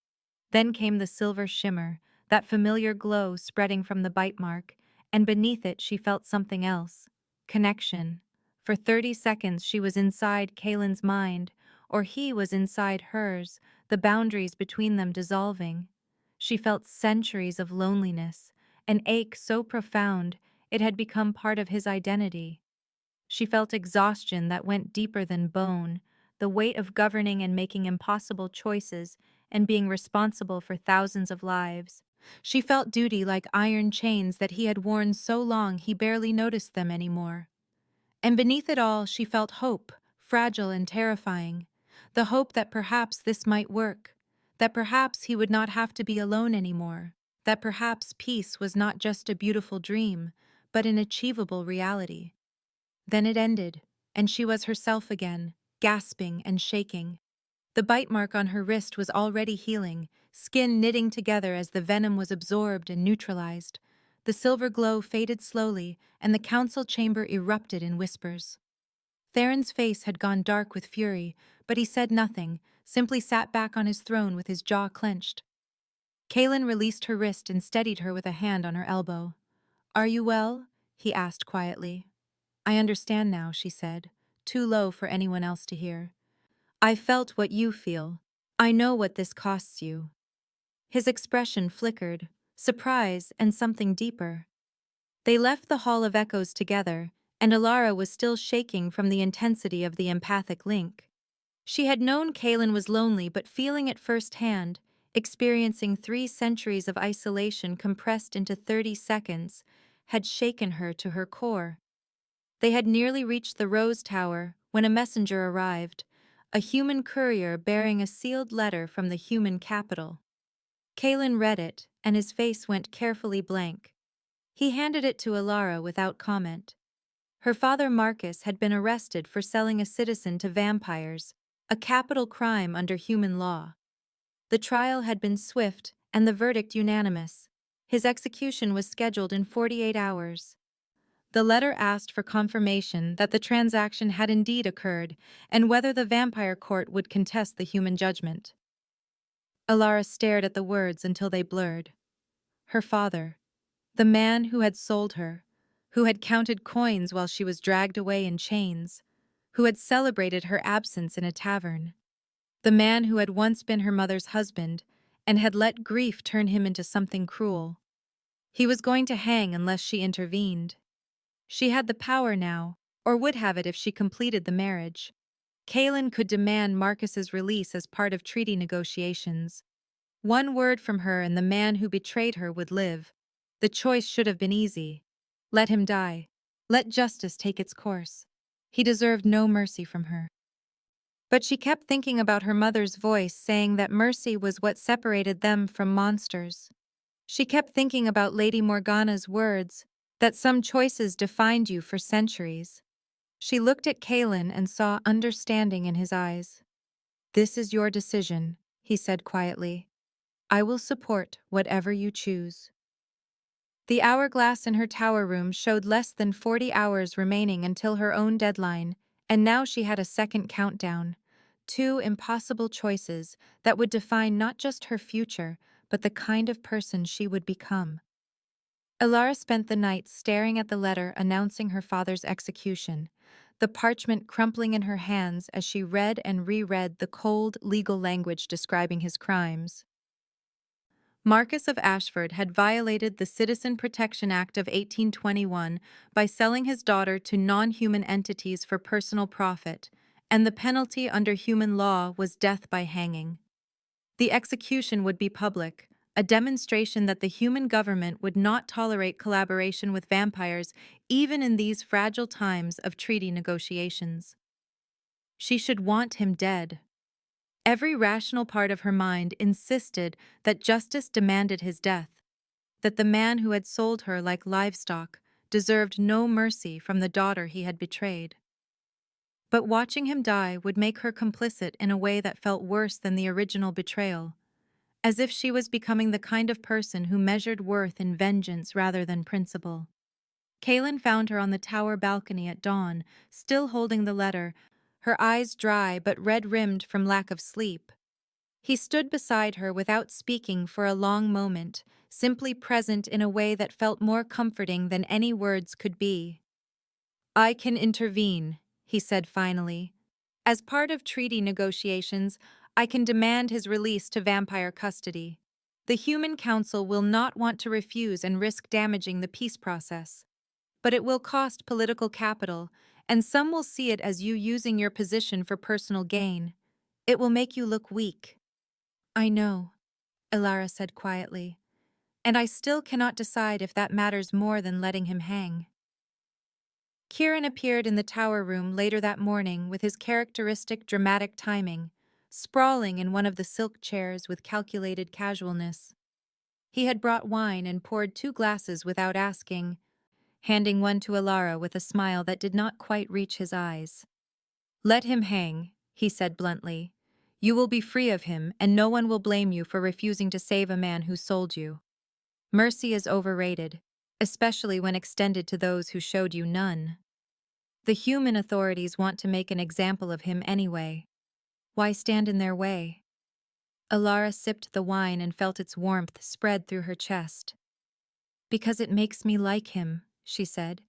Then came the silver shimmer, that familiar glow spreading from the bite mark, and beneath it she felt something else. Connection. For 30 seconds she was inside Caelan's mind, or he was inside hers, the boundaries between them dissolving. She felt centuries of loneliness, an ache so profound it had become part of his identity. She felt exhaustion that went deeper than bone, the weight of governing and making impossible choices and being responsible for thousands of lives. She felt duty like iron chains that he had worn so long he barely noticed them anymore. And beneath it all, she felt hope, fragile and terrifying. The hope that perhaps this might work, that perhaps he would not have to be alone anymore, that perhaps peace was not just a beautiful dream, but an achievable reality. Then it ended, and she was herself again, gasping and shaking. The bite mark on her wrist was already healing, skin knitting together as the venom was absorbed and neutralized. The silver glow faded slowly, and the council chamber erupted in whispers. Theron's face had gone dark with fury, but he said nothing, simply sat back on his throne with his jaw clenched. Caelan released her wrist and steadied her with a hand on her elbow. "Are you well?" he asked quietly. "I understand now," she said, too low for anyone else to hear. I felt what you feel. I know what this costs you. His expression flickered, surprise and something deeper. They left the Hall of Echoes together, and Elara was still shaking from the intensity of the empathic link. She had known Caelan was lonely, but feeling it firsthand, experiencing 3 centuries of isolation compressed into 30 seconds, had shaken her to her core. They had nearly reached the Rose Tower when a messenger arrived, a human courier bearing a sealed letter from the human capital. Caelan read it, and his face went carefully blank. He handed it to Elara without comment. Her father Marcus had been arrested for selling a citizen to vampires, a capital crime under human law. The trial had been swift and the verdict unanimous. His execution was scheduled in 48 hours. The letter asked for confirmation that the transaction had indeed occurred and whether the vampire court would contest the human judgment. Elara stared at the words until they blurred. Her father, the man who had sold her, who had counted coins while she was dragged away in chains, who had celebrated her absence in a tavern, the man who had once been her mother's husband and had let grief turn him into something cruel. He was going to hang unless she intervened. She had the power now, or would have it if she completed the marriage. Caelan could demand Marcus's release as part of treaty negotiations. One word from her and the man who betrayed her would live. The choice should have been easy. Let him die. Let justice take its course. He deserved no mercy from her. But she kept thinking about her mother's voice saying that mercy was what separated them from monsters. She kept thinking about Lady Morgana's words, that some choices defined you for centuries. She looked at Caelan and saw understanding in his eyes. "This is your decision," he said quietly. "I will support whatever you choose." The hourglass in her tower room showed less than 40 hours remaining until her own deadline, and now she had a second countdown. 2 impossible choices that would define not just her future, but the kind of person she would become. Elara spent the night staring at the letter announcing her father's execution, the parchment crumpling in her hands as she read and reread the cold, legal language describing his crimes. Marcus of Ashford had violated the Citizen Protection Act of 1821 by selling his daughter to non-human entities for personal profit, and the penalty under human law was death by hanging. The execution would be public, a demonstration that the human government would not tolerate collaboration with vampires even in these fragile times of treaty negotiations. She should want him dead. Every rational part of her mind insisted that justice demanded his death, that the man who had sold her like livestock deserved no mercy from the daughter he had betrayed. But watching him die would make her complicit in a way that felt worse than the original betrayal, as if she was becoming the kind of person who measured worth in vengeance rather than principle. Caelan found her on the tower balcony at dawn, still holding the letter, her eyes dry but red-rimmed from lack of sleep. He stood beside her without speaking for a long moment, simply present in a way that felt more comforting than any words could be. "I can intervene," he said finally. "As part of treaty negotiations, I can demand his release to vampire custody. The Human Council will not want to refuse and risk damaging the peace process. But it will cost political capital, and some will see it as you using your position for personal gain. It will make you look weak." "I know," Elara said quietly, "and I still cannot decide if that matters more than letting him hang." Kieran appeared in the tower room later that morning with his characteristic dramatic timing, sprawling in one of the silk chairs with calculated casualness. He had brought wine and poured 2 glasses without asking, handing one to Elara with a smile that did not quite reach his eyes. "Let him hang," he said bluntly. "You will be free of him, and no one will blame you for refusing to save a man who sold you. Mercy is overrated, especially when extended to those who showed you none. The human authorities want to make an example of him anyway. Why stand in their way?" Elara sipped the wine and felt its warmth spread through her chest. "Because it makes me like him," she said.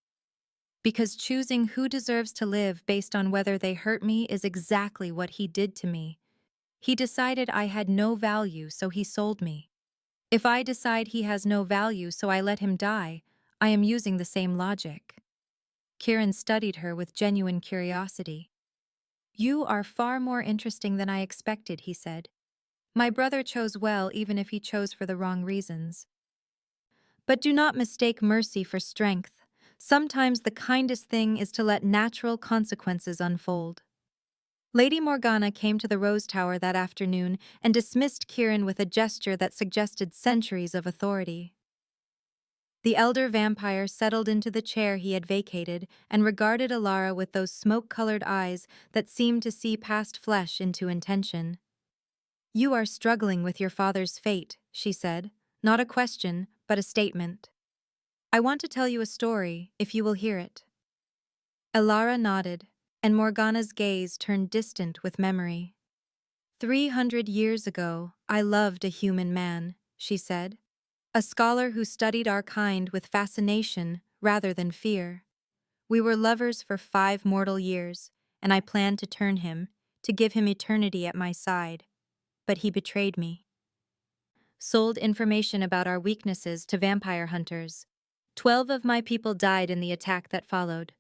Because choosing who deserves to live based on whether they hurt me is exactly what he did to me. He decided I had no value, so he sold me. If I decide he has no value, so I let him die, I am using the same logic. Kieran studied her with genuine curiosity. You are far more interesting than I expected, he said. My brother chose well even if he chose for the wrong reasons. But do not mistake mercy for strength. Sometimes the kindest thing is to let natural consequences unfold. Lady Morgana came to the Rose Tower that afternoon and dismissed Kieran with a gesture that suggested centuries of authority. The elder vampire settled into the chair he had vacated and regarded Elara with those smoke-colored eyes that seemed to see past flesh into intention. You are struggling with your father's fate, she said, not a question, but a statement. I want to tell you a story, if you will hear it. Elara nodded, and Morgana's gaze turned distant with memory. 300 years ago, I loved a human man, she said. A scholar who studied our kind with fascination rather than fear. We were lovers for 5 mortal years, and I planned to turn him, to give him eternity at my side. But he betrayed me. Sold information about our weaknesses to vampire hunters. 12 of my people died in the attack that followed.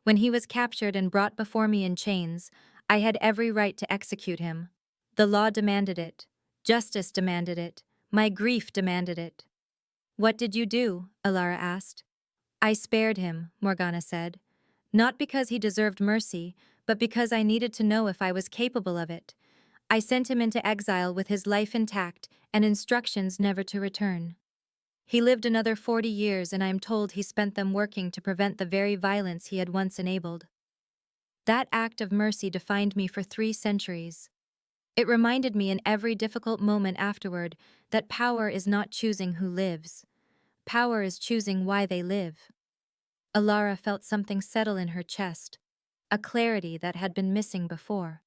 When he was captured and brought before me in chains, I had every right to execute him. The law demanded it. Justice demanded it. My grief demanded it. What did you do? Elara asked. I spared him, Morgana said. Not because he deserved mercy, but because I needed to know if I was capable of it. I sent him into exile with his life intact and instructions never to return. He lived another 40 years, and I am told he spent them working to prevent the very violence he had once enabled. That act of mercy defined me for 3 centuries. It reminded me in every difficult moment afterward that power is not choosing who lives. Power is choosing why they live. Elara felt something settle in her chest, a clarity that had been missing before.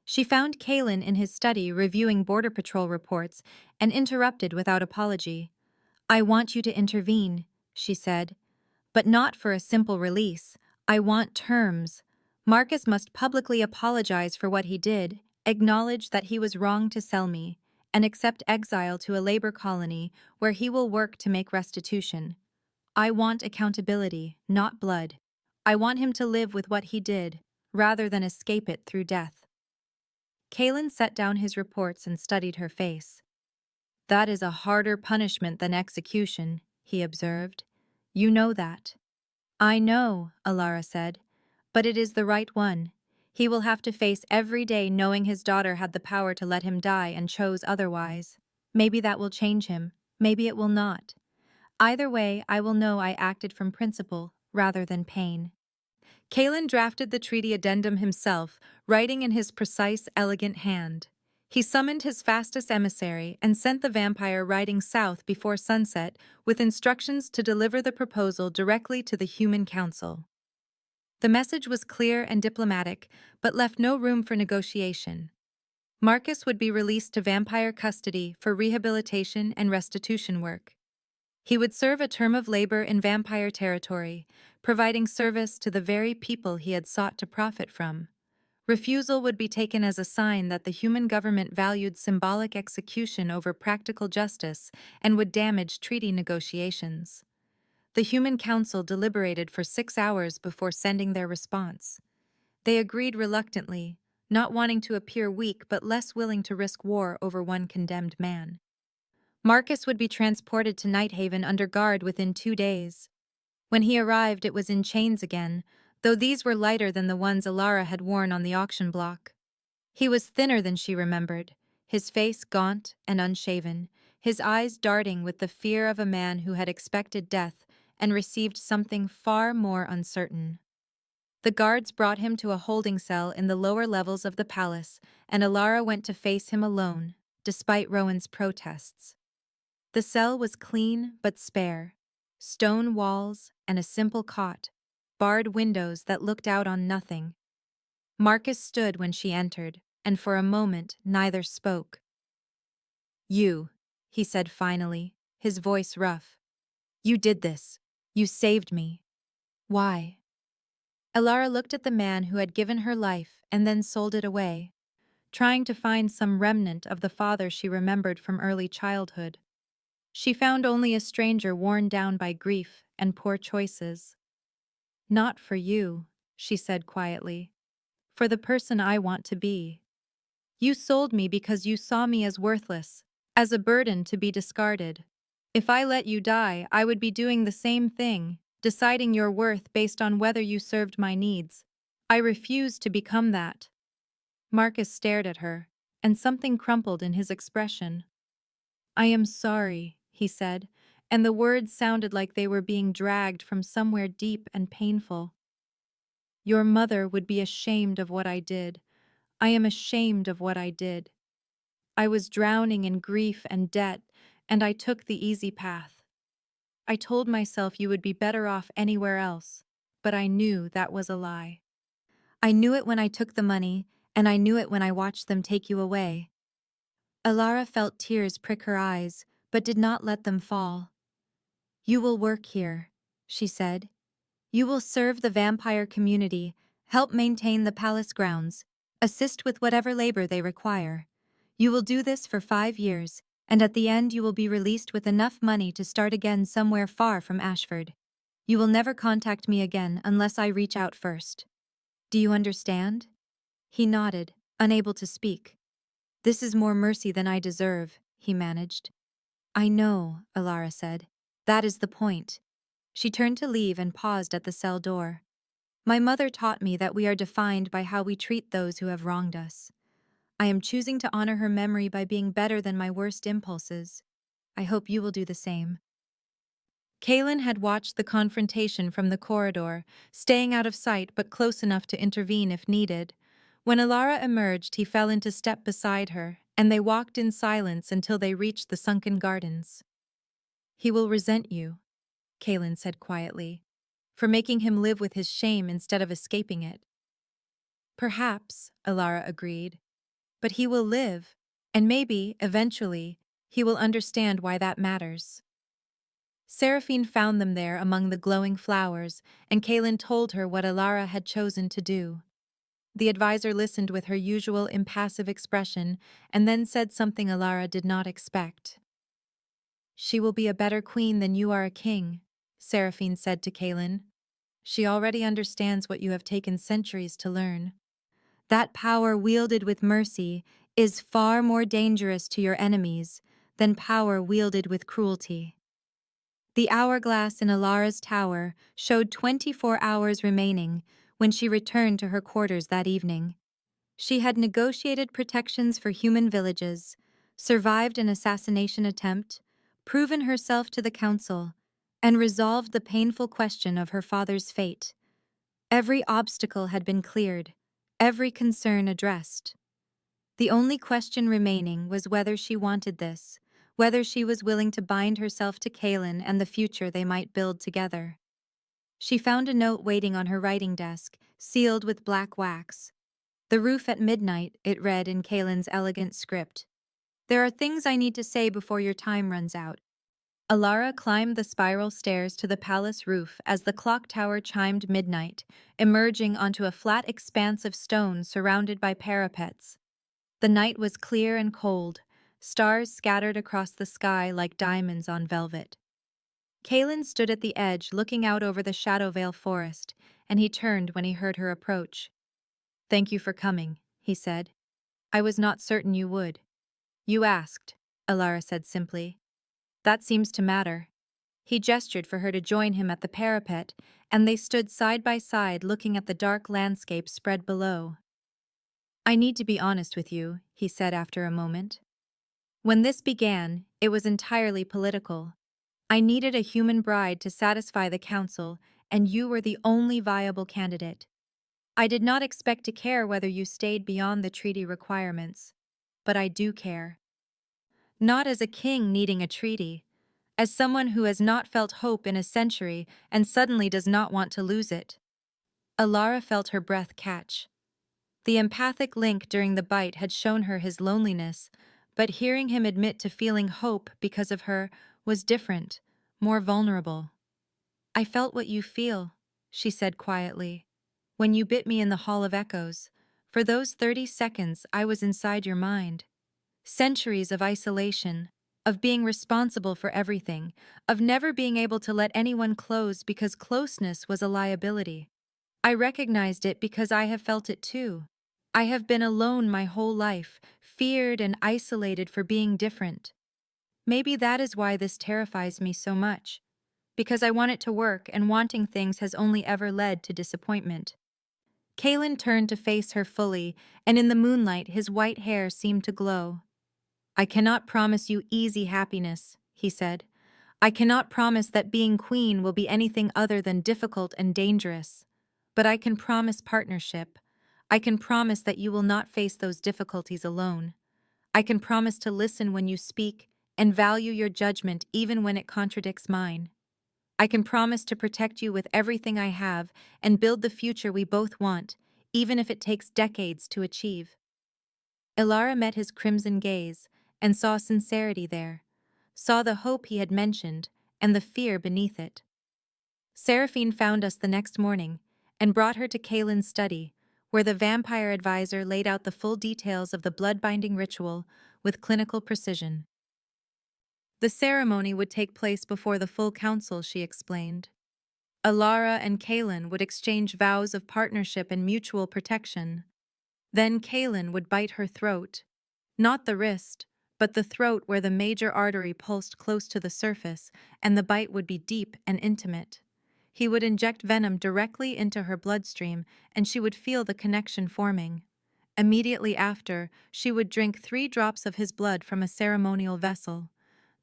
She found Caelan in his study reviewing Border Patrol reports and interrupted without apology. I want you to intervene, she said. But not for a simple release. I want terms. Marcus must publicly apologize for what he did, acknowledge that he was wrong to sell me, and accept exile to a labor colony where he will work to make restitution. I want accountability, not blood. I want him to live with what he did, rather than escape it through death. Caelan set down his reports and studied her face. That is a harder punishment than execution, he observed. You know that. I know, Elara said, but it is the right one. He will have to face every day knowing his daughter had the power to let him die and chose otherwise. Maybe that will change him, maybe it will not. Either way, I will know I acted from principle rather than pain. Caelan drafted the treaty addendum himself, writing in his precise, elegant hand. He summoned his fastest emissary and sent the vampire riding south before sunset with instructions to deliver the proposal directly to the Human Council. The message was clear and diplomatic, but left no room for negotiation. Marcus would be released to vampire custody for rehabilitation and restitution work. He would serve a term of labor in vampire territory, providing service to the very people he had sought to profit from. Refusal would be taken as a sign that the human government valued symbolic execution over practical justice and would damage treaty negotiations. The Human Council deliberated for 6 hours before sending their response. They agreed reluctantly, not wanting to appear weak but less willing to risk war over one condemned man. Marcus would be transported to Nighthaven under guard within 2 days. When he arrived, it was in chains again, though these were lighter than the ones Elara had worn on the auction block. He was thinner than she remembered, his face gaunt and unshaven, his eyes darting with the fear of a man who had expected death and received something far more uncertain. The guards brought him to a holding cell in the lower levels of the palace, and Elara went to face him alone, despite Rowan's protests. The cell was clean but spare. Stone walls and a simple cot, barred windows that looked out on nothing. Marcus stood when she entered, and for a moment neither spoke. You, he said finally, his voice rough. You did this. You saved me. Why? Elara looked at the man who had given her life and then sold it away, trying to find some remnant of the father she remembered from early childhood. She found only a stranger worn down by grief and poor choices. Not for you, she said quietly. For the person I want to be. You sold me because you saw me as worthless, as a burden to be discarded. If I let you die, I would be doing the same thing, deciding your worth based on whether you served my needs. I refuse to become that. Marcus stared at her, and something crumpled in his expression. I am sorry, he said, and the words sounded like they were being dragged from somewhere deep and painful. Your mother would be ashamed of what I did. I am ashamed of what I did. I was drowning in grief and debt, and I took the easy path. I told myself you would be better off anywhere else, but I knew that was a lie. I knew it when I took the money, and I knew it when I watched them take you away. Elara felt tears prick her eyes, but did not let them fall. You will work here, she said. You will serve the vampire community, help maintain the palace grounds, assist with whatever labor they require. You will do this for 5 years, and at the end you will be released with enough money to start again somewhere far from Ashford. You will never contact me again unless I reach out first. Do you understand? He nodded, unable to speak. This is more mercy than I deserve, he managed. I know, Elara said. That is the point. She turned to leave and paused at the cell door. My mother taught me that we are defined by how we treat those who have wronged us. I am choosing to honor her memory by being better than my worst impulses. I hope you will do the same. Caelan had watched the confrontation from the corridor, staying out of sight but close enough to intervene if needed. When Elara emerged, he fell into step beside her, and they walked in silence until they reached the sunken gardens. He will resent you, Caelan said quietly, for making him live with his shame instead of escaping it. Perhaps, Elara agreed, but he will live, and maybe, eventually, he will understand why that matters. Seraphine found them there among the glowing flowers, and Caelan told her what Elara had chosen to do. The advisor listened with her usual impassive expression and then said something Elara did not expect. She will be a better queen than you are a king, Seraphine said to Caelan. She already understands what you have taken centuries to learn. That power wielded with mercy is far more dangerous to your enemies than power wielded with cruelty. The hourglass in Elara's tower showed 24 hours remaining when she returned to her quarters that evening. She had negotiated protections for human villages, survived an assassination attempt, proven herself to the council, and resolved the painful question of her father's fate. Every obstacle had been cleared, every concern addressed. The only question remaining was whether she wanted this, whether she was willing to bind herself to Caelan and the future they might build together. She found a note waiting on her writing desk, sealed with black wax. The roof at midnight, it read in Caelan's elegant script. There are things I need to say before your time runs out. Elara climbed the spiral stairs to the palace roof as the clock tower chimed midnight, emerging onto a flat expanse of stone surrounded by parapets. The night was clear and cold, stars scattered across the sky like diamonds on velvet. Caelan stood at the edge looking out over the Shadowvale forest, and he turned when he heard her approach. Thank you for coming, he said. I was not certain you would. You asked, Elara said simply. That seems to matter. He gestured for her to join him at the parapet, and they stood side by side looking at the dark landscape spread below. I need to be honest with you, he said after a moment. When this began, it was entirely political. I needed a human bride to satisfy the council, and you were the only viable candidate. I did not expect to care whether you stayed beyond the treaty requirements, but I do care. Not as a king needing a treaty, as someone who has not felt hope in a century and suddenly does not want to lose it. Elara felt her breath catch. The empathic link during the bite had shown her his loneliness, but hearing him admit to feeling hope because of her was different, more vulnerable. I felt what you feel, she said quietly. When you bit me in the Hall of Echoes, for those 30 seconds I was inside your mind. Centuries of isolation, of being responsible for everything, of never being able to let anyone close because closeness was a liability. I recognized it because I have felt it too. I have been alone my whole life, feared and isolated for being different. Maybe that is why this terrifies me so much. Because I want it to work, and wanting things has only ever led to disappointment. Caelan turned to face her fully, and in the moonlight his white hair seemed to glow. I cannot promise you easy happiness, he said. I cannot promise that being queen will be anything other than difficult and dangerous. But I can promise partnership. I can promise that you will not face those difficulties alone. I can promise to listen when you speak and value your judgment even when it contradicts mine. I can promise to protect you with everything I have and build the future we both want, even if it takes decades to achieve. Elara met his crimson gaze and saw sincerity there, saw the hope he had mentioned and the fear beneath it. Seraphine found us the next morning and brought her to Caelan's study, where the vampire advisor laid out the full details of the blood-binding ritual with clinical precision. The ceremony would take place before the full council, she explained. Elara and Caelan would exchange vows of partnership and mutual protection. Then Caelan would bite her throat, not the wrist, but the throat where the major artery pulsed close to the surface, and the bite would be deep and intimate. He would inject venom directly into her bloodstream, and she would feel the connection forming. Immediately after, she would drink 3 drops of his blood from a ceremonial vessel.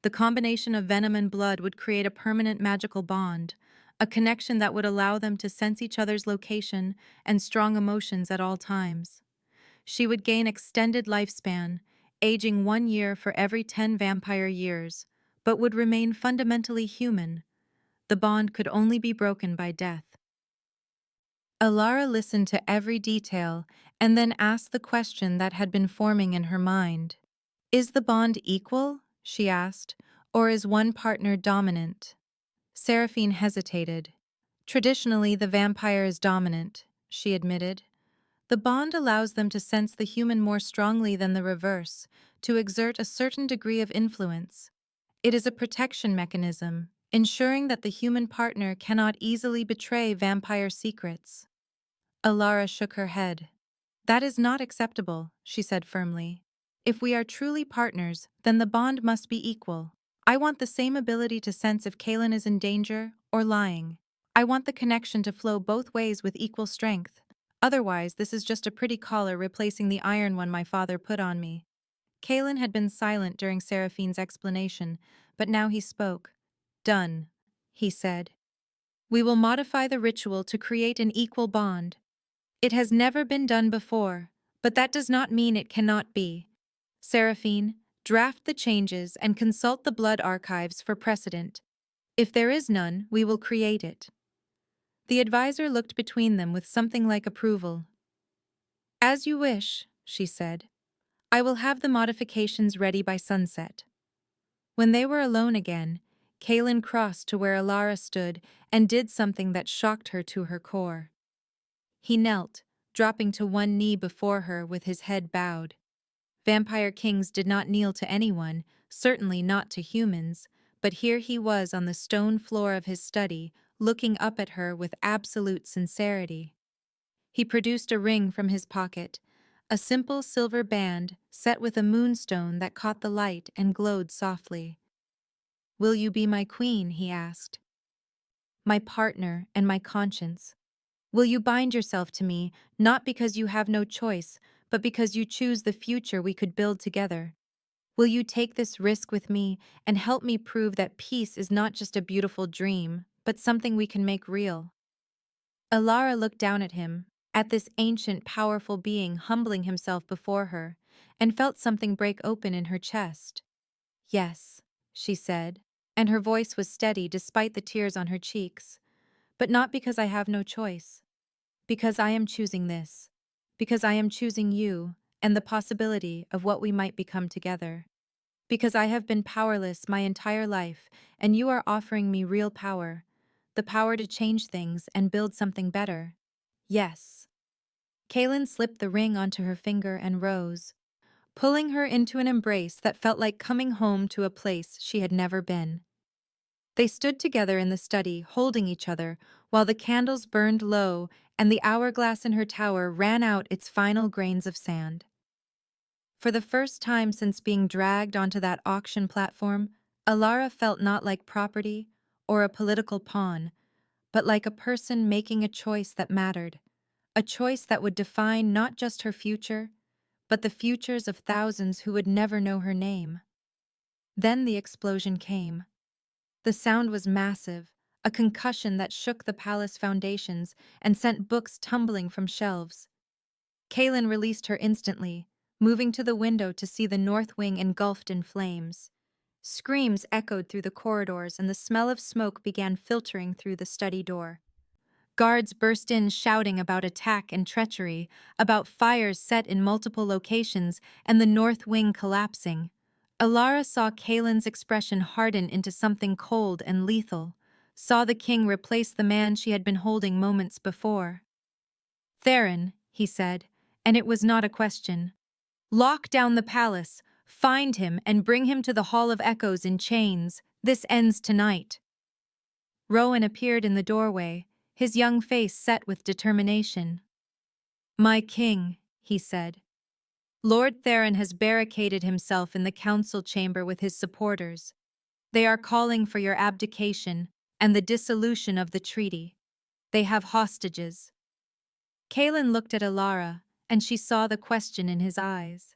The combination of venom and blood would create a permanent magical bond, a connection that would allow them to sense each other's location and strong emotions at all times. She would gain extended lifespan, aging 1 year for every 10 vampire years, but would remain fundamentally human. The bond could only be broken by death. Elara listened to every detail and then asked the question that had been forming in her mind. Is the bond equal, she asked, or is one partner dominant? Seraphine hesitated. Traditionally, the vampire is dominant, she admitted. The bond allows them to sense the human more strongly than the reverse, to exert a certain degree of influence. It is a protection mechanism, ensuring that the human partner cannot easily betray vampire secrets. Elara shook her head. That is not acceptable, she said firmly. If we are truly partners, then the bond must be equal. I want the same ability to sense if Caelan is in danger or lying. I want the connection to flow both ways with equal strength. Otherwise, this is just a pretty collar replacing the iron one my father put on me. Caelan had been silent during Seraphine's explanation, but now he spoke. Done, he said. We will modify the ritual to create an equal bond. It has never been done before, but that does not mean it cannot be. Seraphine, draft the changes and consult the blood archives for precedent. If there is none, we will create it. The advisor looked between them with something like approval. As you wish, she said. I will have the modifications ready by sunset. When they were alone again, Caelan crossed to where Elara stood and did something that shocked her to her core. He knelt, dropping to one knee before her with his head bowed. Vampire kings did not kneel to anyone, certainly not to humans, but here he was on the stone floor of his study, looking up at her with absolute sincerity. He produced a ring from his pocket, a simple silver band set with a moonstone that caught the light and glowed softly. Will you be my queen? He asked. My partner and my conscience. Will you bind yourself to me, not because you have no choice, but because you choose the future we could build together? Will you take this risk with me and help me prove that peace is not just a beautiful dream, but something we can make real? Elara looked down at him, at this ancient, powerful being humbling himself before her, and felt something break open in her chest. Yes, she said, and her voice was steady despite the tears on her cheeks. But not because I have no choice. Because I am choosing this. Because I am choosing you and the possibility of what we might become together. Because I have been powerless my entire life, and you are offering me real power. the power to change things and build something better. Yes. Caelan slipped the ring onto her finger and rose, pulling her into an embrace that felt like coming home to a place she had never been. They stood together in the study, holding each other, while the candles burned low and the hourglass in her tower ran out its final grains of sand. For the first time since being dragged onto that auction platform, Elara felt not like property or a political pawn, but like a person making a choice that mattered, a choice that would define not just her future, but the futures of thousands who would never know her name. Then the explosion came. The sound was massive, a concussion that shook the palace foundations and sent books tumbling from shelves. Caelan released her instantly, moving to the window to see the north wing engulfed in flames. Screams echoed through the corridors and the smell of smoke began filtering through the study door. Guards burst in shouting about attack and treachery, about fires set in multiple locations and the north wing collapsing. Elara saw Caelan's expression harden into something cold and lethal, saw the king replace the man she had been holding moments before. "Theron," he said, and it was not a question. "Lock down the palace, find him and bring him to the Hall of Echoes in chains. This ends tonight." Rowan appeared in the doorway, his young face set with determination. "My king," he said. "Lord Theron has barricaded himself in the council chamber with his supporters. They are calling for your abdication and the dissolution of the treaty. They have hostages." Caelan looked at Elara, and she saw the question in his eyes.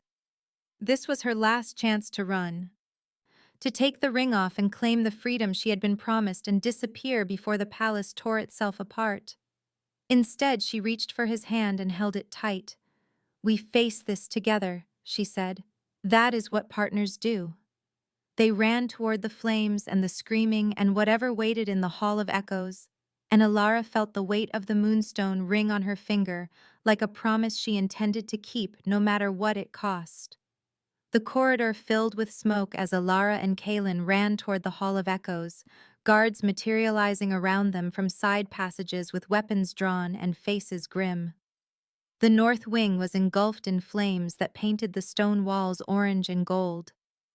This was her last chance to run, to take the ring off and claim the freedom she had been promised and disappear before the palace tore itself apart. Instead, she reached for his hand and held it tight. "We face this together," she said. "That is what partners do." They ran toward the flames and the screaming and whatever waited in the Hall of Echoes, and Elara felt the weight of the moonstone ring on her finger like a promise she intended to keep no matter what it cost. The corridor filled with smoke as Elara and Caelan ran toward the Hall of Echoes, guards materializing around them from side passages with weapons drawn and faces grim. The north wing was engulfed in flames that painted the stone walls orange and gold,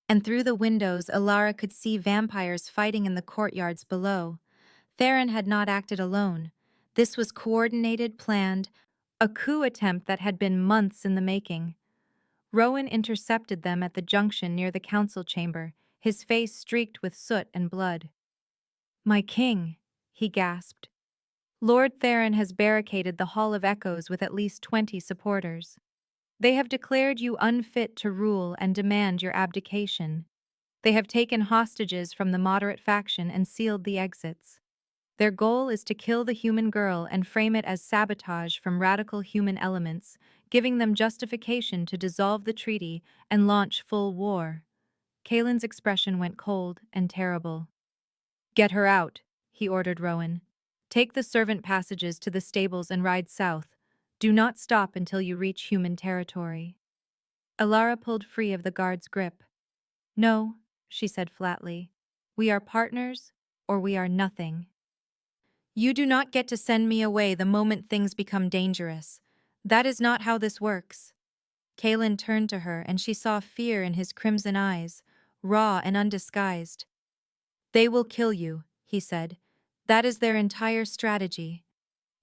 and through the windows Elara could see vampires fighting in the courtyards below. Theron had not acted alone. This was coordinated, planned, a coup attempt that had been months in the making. Rowan intercepted them at the junction near the council chamber, his face streaked with soot and blood. "My king," he gasped. "Lord Theron has barricaded the Hall of Echoes with at least 20 supporters. They have declared you unfit to rule and demand your abdication. They have taken hostages from the moderate faction and sealed the exits. Their goal is to kill the human girl and frame it as sabotage from radical human elements, giving them justification to dissolve the treaty and launch full war." Caelan's expression went cold and terrible. "Get her out," he ordered Rowan. "Take the servant passages to the stables and ride south. Do not stop until you reach human territory." Elara pulled free of the guard's grip. "No," she said flatly. "We are partners, or we are nothing. You do not get to send me away the moment things become dangerous. That is not how this works." Caelan turned to her and she saw fear in his crimson eyes, raw and undisguised. "They will kill you," he said. "That is their entire strategy.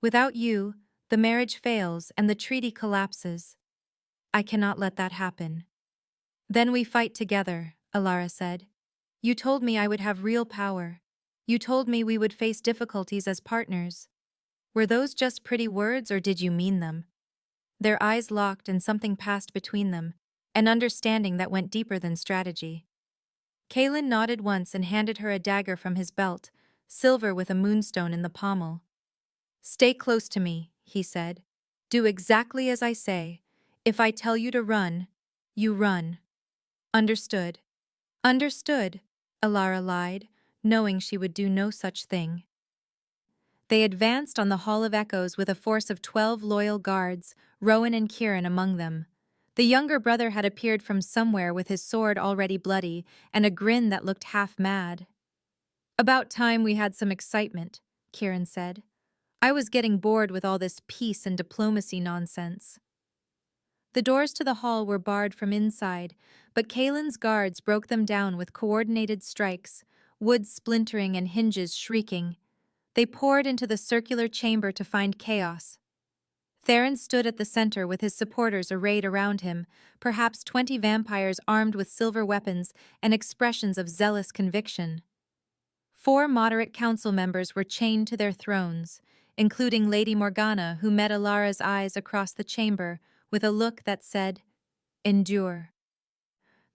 Without you, the marriage fails and the treaty collapses. I cannot let that happen." "Then we fight together," Elara said. "You told me I would have real power. You told me we would face difficulties as partners. Were those just pretty words or did you mean them?" Their eyes locked and something passed between them, an understanding that went deeper than strategy. Caelan nodded once and handed her a dagger from his belt, silver with a moonstone in the pommel. "Stay close to me," he said. "Do exactly as I say. If I tell you to run, you run." "Understood." "Understood," Elara lied, knowing she would do no such thing. They advanced on the Hall of Echoes with a force of 12 loyal guards, Rowan and Kieran among them. The younger brother had appeared from somewhere with his sword already bloody and a grin that looked half mad. "About time we had some excitement," Kieran said. I was getting bored with all this peace and diplomacy nonsense. The doors to the hall were barred from inside, but Caelan's guards broke them down with coordinated strikes, wood splintering and hinges shrieking. They poured into the circular chamber to find chaos. Theron stood at the center with his supporters arrayed around him, perhaps 20 vampires armed with silver weapons and expressions of zealous conviction. 4 moderate council members were chained to their thrones, including Lady Morgana, who met Elara's eyes across the chamber with a look that said, "Endure."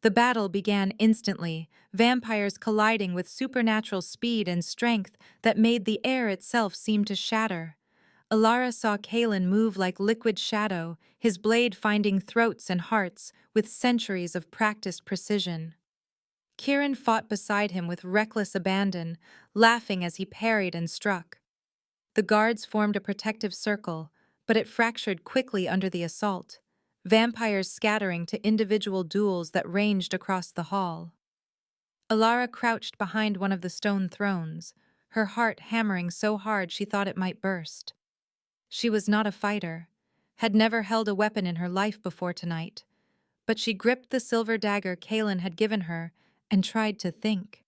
The battle began instantly, vampires colliding with supernatural speed and strength that made the air itself seem to shatter. Elara saw Caelan move like liquid shadow, his blade finding throats and hearts with centuries of practiced precision. Kieran fought beside him with reckless abandon, laughing as he parried and struck. The guards formed a protective circle, but it fractured quickly under the assault, vampires scattering to individual duels that ranged across the hall. Elara crouched behind one of the stone thrones, her heart hammering so hard she thought it might burst. She was not a fighter, had never held a weapon in her life before tonight, but she gripped the silver dagger Caelan had given her and tried to think.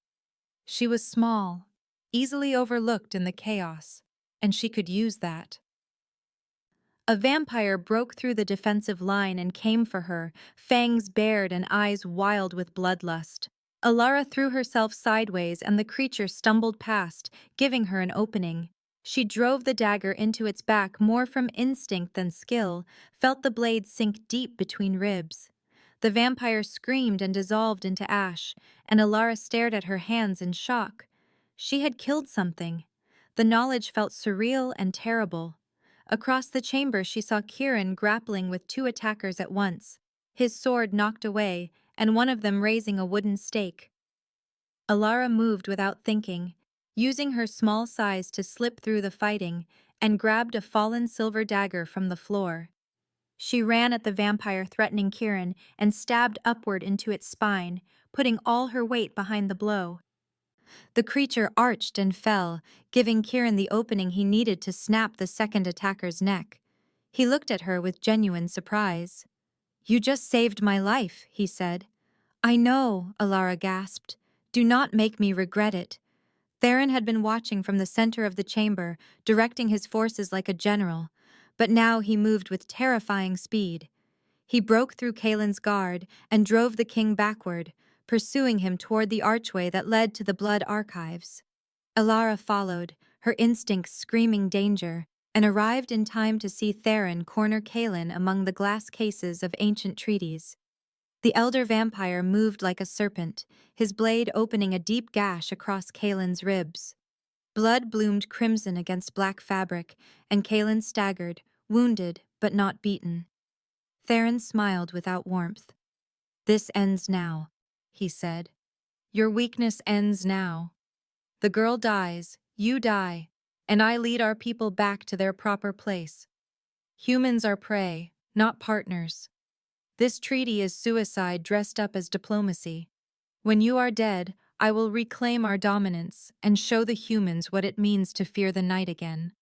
She was small, easily overlooked in the chaos, and she could use that. A vampire broke through the defensive line and came for her, fangs bared and eyes wild with bloodlust. Elara threw herself sideways and the creature stumbled past, giving her an opening. She drove the dagger into its back more from instinct than skill, felt the blade sink deep between ribs. The vampire screamed and dissolved into ash, and Elara stared at her hands in shock. She had killed something. The knowledge felt surreal and terrible. Across the chamber she saw Kieran grappling with 2 attackers at once, his sword knocked away, and one of them raising a wooden stake. Elara moved without thinking, using her small size to slip through the fighting, and grabbed a fallen silver dagger from the floor. She ran at the vampire threatening Kieran and stabbed upward into its spine, putting all her weight behind the blow. The creature arched and fell, giving Kieran the opening he needed to snap the second attacker's neck. He looked at her with genuine surprise. "You just saved my life," he said. "I know," Elara gasped. "Do not make me regret it." Theron had been watching from the center of the chamber, directing his forces like a general, but now he moved with terrifying speed. He broke through Caelan's guard and drove the king backward, pursuing him toward the archway that led to the blood archives. Elara followed, her instincts screaming danger, and arrived in time to see Theron corner Caelan among the glass cases of ancient treaties. The elder vampire moved like a serpent, his blade opening a deep gash across Caelan's ribs. Blood bloomed crimson against black fabric, and Caelan staggered, wounded but not beaten. Theron smiled without warmth. "This ends now," he said. "Your weakness ends now. The girl dies, you die, and I lead our people back to their proper place. Humans are prey, not partners. This treaty is suicide dressed up as diplomacy. When you are dead, I will reclaim our dominance and show the humans what it means to fear the night again."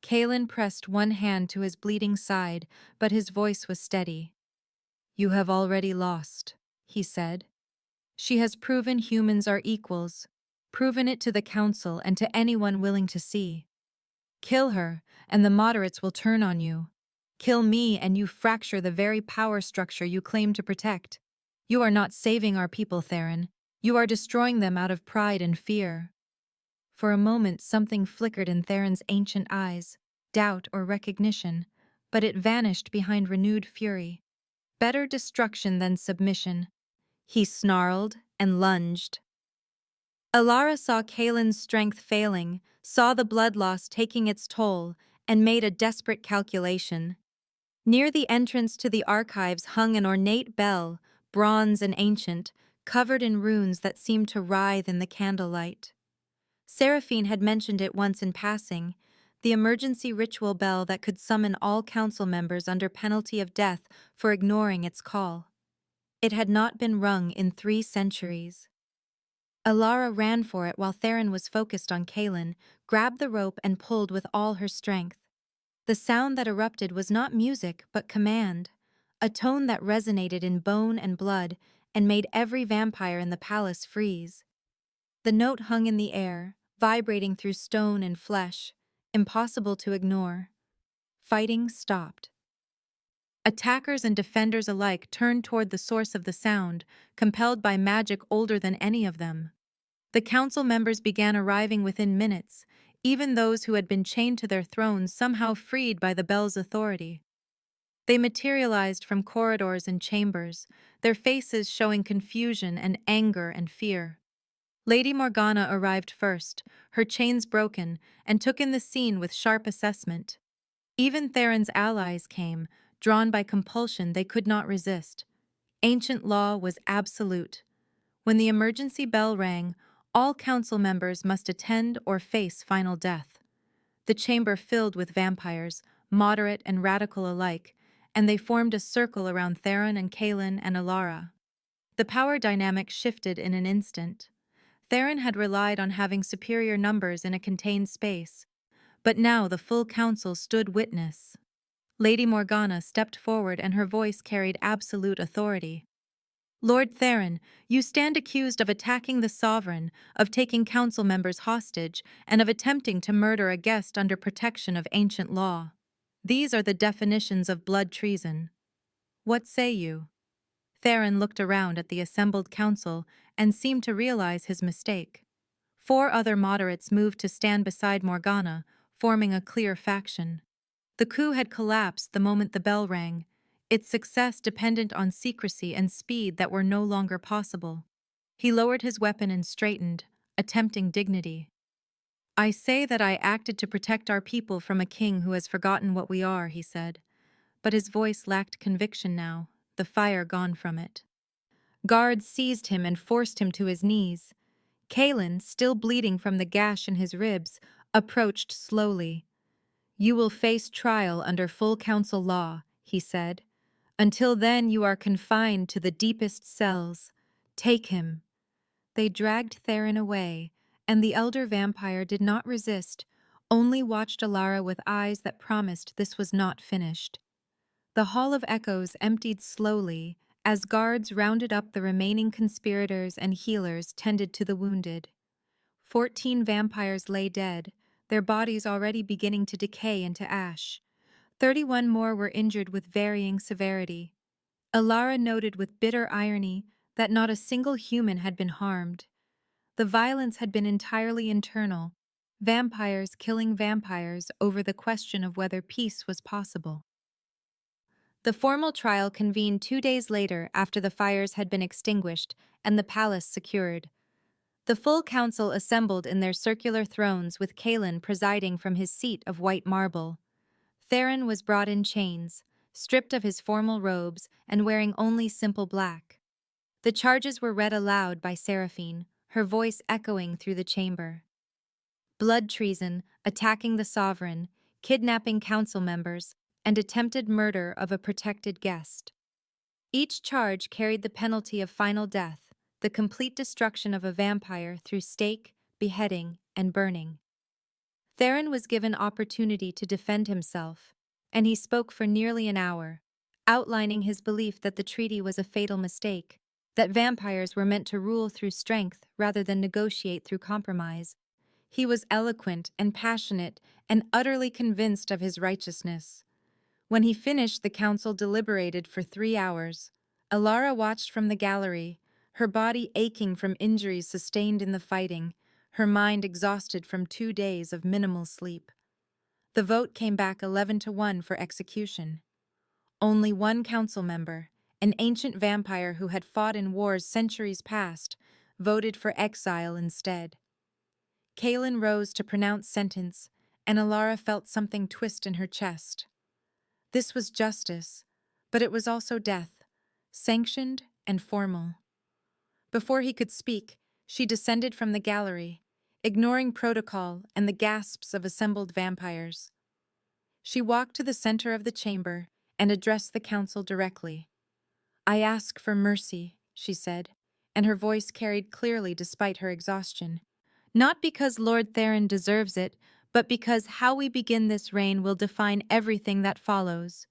Caelan pressed one hand to his bleeding side, but his voice was steady. "You have already lost," he said. "She has proven humans are equals, proven it to the council and to anyone willing to see. Kill her, and the moderates will turn on you. Kill me, and you fracture the very power structure you claim to protect. You are not saving our people, Theron. You are destroying them out of pride and fear." For a moment something flickered in Theron's ancient eyes, doubt or recognition, but it vanished behind renewed fury. Better destruction than submission. He snarled and lunged. Elara saw Caelan's strength failing, saw the blood loss taking its toll, and made a desperate calculation. Near the entrance to the archives hung an ornate bell, bronze and ancient, covered in runes that seemed to writhe in the candlelight. Seraphine had mentioned it once in passing, the emergency ritual bell that could summon all council members under penalty of death for ignoring its call. It had not been rung in 3 centuries. Elara ran for it while Theron was focused on Caelan, grabbed the rope and pulled with all her strength. The sound that erupted was not music but command, a tone that resonated in bone and blood and made every vampire in the palace freeze. The note hung in the air, vibrating through stone and flesh, impossible to ignore. Fighting stopped. Attackers and defenders alike turned toward the source of the sound, compelled by magic older than any of them. The council members began arriving within minutes, even those who had been chained to their thrones somehow freed by the bell's authority. They materialized from corridors and chambers, their faces showing confusion and anger and fear. Lady Morgana arrived first, her chains broken, and took in the scene with sharp assessment. Even Theron's allies came, drawn by compulsion they could not resist. Ancient law was absolute. When the emergency bell rang, all council members must attend or face final death. The chamber filled with vampires, moderate and radical alike, and they formed a circle around Theron and Caelan and Elara. The power dynamic shifted in an instant. Theron had relied on having superior numbers in a contained space, but now the full council stood witness. Lady Morgana stepped forward and her voice carried absolute authority. Lord Theron, you stand accused of attacking the sovereign, of taking council members hostage, and of attempting to murder a guest under protection of ancient law. These are the definitions of blood treason. What say you? Theron looked around at the assembled council and seemed to realize his mistake. 4 other moderates moved to stand beside Morgana, forming a clear faction. The coup had collapsed the moment the bell rang, its success dependent on secrecy and speed that were no longer possible. He lowered his weapon and straightened, attempting dignity. I say that I acted to protect our people from a king who has forgotten what we are, he said. But his voice lacked conviction now, the fire gone from it. Guards seized him and forced him to his knees. Caelan, still bleeding from the gash in his ribs, approached slowly. You will face trial under full council law, he said. Until then you are confined to the deepest cells. Take him. They dragged Theron away, and the elder vampire did not resist, only watched Elara with eyes that promised this was not finished. The Hall of Echoes emptied slowly as guards rounded up the remaining conspirators and healers tended to the wounded. 14 vampires lay dead, their bodies already beginning to decay into ash. 31 more were injured with varying severity. Elara noted with bitter irony that not a single human had been harmed. The violence had been entirely internal, vampires killing vampires over the question of whether peace was possible. The formal trial convened 2 days later after the fires had been extinguished and the palace secured. The full council assembled in their circular thrones with Caelan presiding from his seat of white marble. Theron was brought in chains, stripped of his formal robes and wearing only simple black. The charges were read aloud by Seraphine, her voice echoing through the chamber. Blood treason, attacking the sovereign, kidnapping council members, and attempted murder of a protected guest. Each charge carried the penalty of final death, the complete destruction of a vampire through stake, beheading, and burning. Theron was given opportunity to defend himself, and he spoke for nearly an hour, outlining his belief that the treaty was a fatal mistake, that vampires were meant to rule through strength rather than negotiate through compromise. He was eloquent and passionate and utterly convinced of his righteousness. When he finished, the council deliberated for 3 hours. Elara watched from the gallery, her body aching from injuries sustained in the fighting, her mind exhausted from 2 days of minimal sleep. The vote came back 11-1 for execution. Only one council member, an ancient vampire who had fought in wars centuries past, voted for exile instead. Caelan rose to pronounce sentence, and Elara felt something twist in her chest. This was justice, but it was also death, sanctioned and formal. Before he could speak, she descended from the gallery, ignoring protocol and the gasps of assembled vampires. She walked to the center of the chamber and addressed the council directly. I ask for mercy, she said. and her voice carried clearly despite her exhaustion. Not because Lord Theron deserves it, but because how we begin this reign will define everything that follows.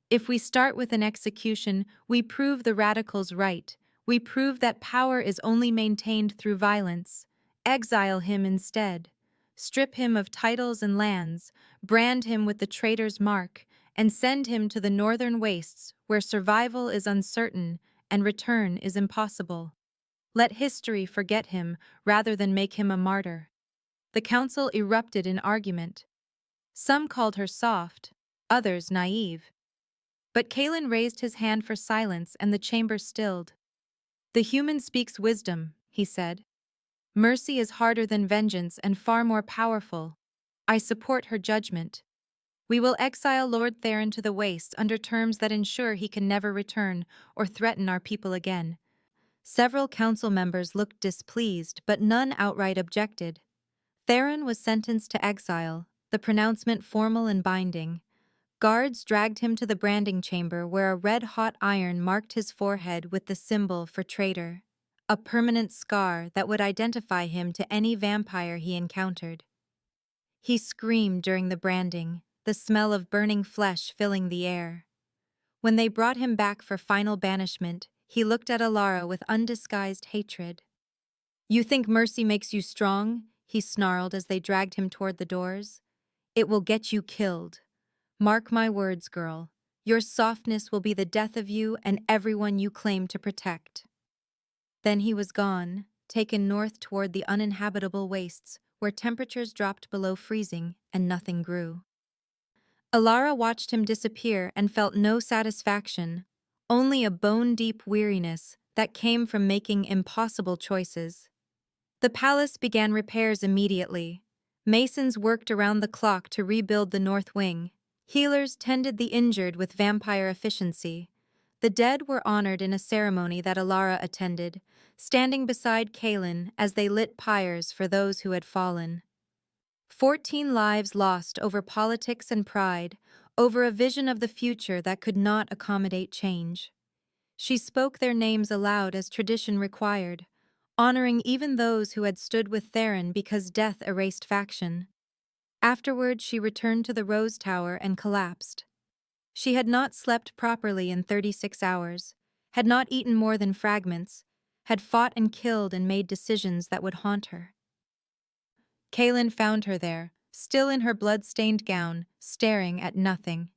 If we start with an execution, we prove the radicals right. We prove that power is only maintained through violence. Exile him instead. Strip him of titles and lands, brand him with the traitor's mark, and send him to the northern wastes where survival is uncertain and return is impossible. Let history forget him rather than make him a martyr. The council erupted in argument. Some called her soft, others naive. But Caelan raised his hand for silence and the chamber stilled. "The human speaks wisdom," he said. "Mercy is harder than vengeance and far more powerful. I support her judgment. We will exile Lord Theron to the wastes under terms that ensure he can never return or threaten our people again." Several council members looked displeased, but none outright objected. Theron was sentenced to exile, the pronouncement formal and binding. Guards dragged him to the branding chamber where a red-hot iron marked his forehead with the symbol for traitor, a permanent scar that would identify him to any vampire he encountered. He screamed during the branding, the smell of burning flesh filling the air. When they brought him back for final banishment, he looked at Elara with undisguised hatred. "You think mercy makes you strong?" he snarled as they dragged him toward the doors. "It will get you killed. Mark my words, girl. Your softness will be the death of you and everyone you claim to protect." Then he was gone, taken north toward the uninhabitable wastes, where temperatures dropped below freezing and nothing grew. Elara watched him disappear and felt no satisfaction, only a bone-deep weariness that came from making impossible choices. The palace began repairs immediately. Masons worked around the clock to rebuild the north wing. Healers tended the injured with vampire efficiency. The dead were honored in a ceremony that Elara attended, standing beside Caelan as they lit pyres for those who had fallen. 14 lives lost over politics and pride, over a vision of the future that could not accommodate change. She spoke their names aloud as tradition required, honoring even those who had stood with Theron because death erased faction. Afterward, she returned to the Rose Tower and collapsed. She had not slept properly in 36 hours, had not eaten more than fragments, had fought and killed and made decisions that would haunt her. Caelan found her there, still in her blood-stained gown, staring at nothing.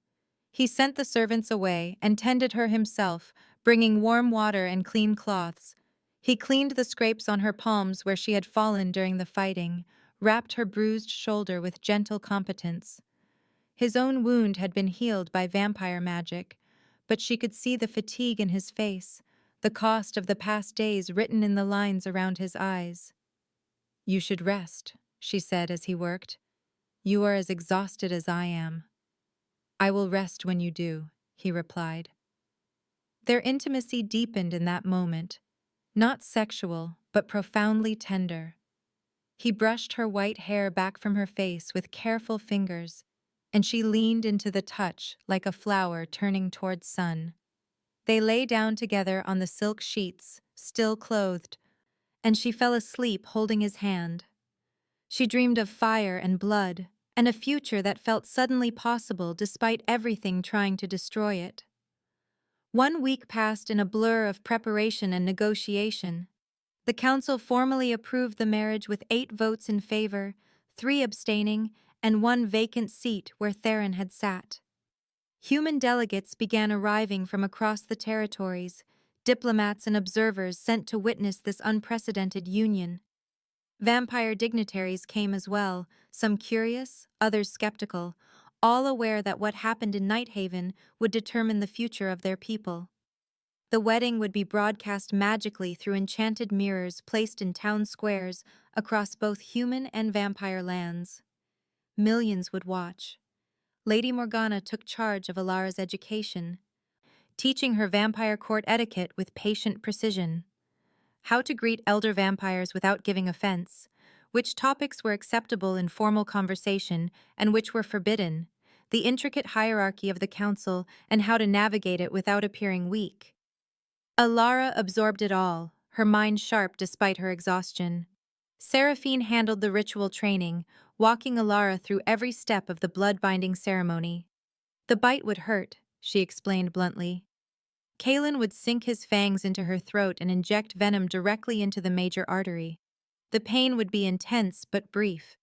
He sent the servants away and tended her himself, bringing warm water and clean cloths. He cleaned the scrapes on her palms where she had fallen during the fighting, wrapped her bruised shoulder with gentle competence. His own wound had been healed by vampire magic, but she could see the fatigue in his face, the cost of the past days written in the lines around his eyes. "You should rest," she said as he worked. "You are as exhausted as I am." "I will rest when you do," he replied. Their intimacy deepened in that moment, not sexual, but profoundly tender. He brushed her white hair back from her face with careful fingers, and she leaned into the touch like a flower turning towards sun. They lay down together on the silk sheets, still clothed, and she fell asleep holding his hand. She dreamed of fire and blood, and a future that felt suddenly possible despite everything trying to destroy it. 1 week passed in a blur of preparation and negotiation. The council formally approved the marriage with 8 votes in favor, 3 abstaining, and 1 vacant seat where Theron had sat. Human delegates began arriving from across the territories, diplomats and observers sent to witness this unprecedented union. Vampire dignitaries came as well, some curious, others skeptical, all aware that what happened in Nighthaven would determine the future of their people. The wedding would be broadcast magically through enchanted mirrors placed in town squares across both human and vampire lands. Millions would watch. Lady Morgana took charge of Elara's education, teaching her vampire court etiquette with patient precision. How to greet elder vampires without giving offense, which topics were acceptable in formal conversation and which were forbidden, the intricate hierarchy of the council and how to navigate it without appearing weak. Elara absorbed it all, her mind sharp despite her exhaustion. Seraphine handled the ritual training, walking Elara through every step of the blood-binding ceremony. The bite would hurt, she explained bluntly. Caelan would sink his fangs into her throat and inject venom directly into the major artery. The pain would be intense but brief.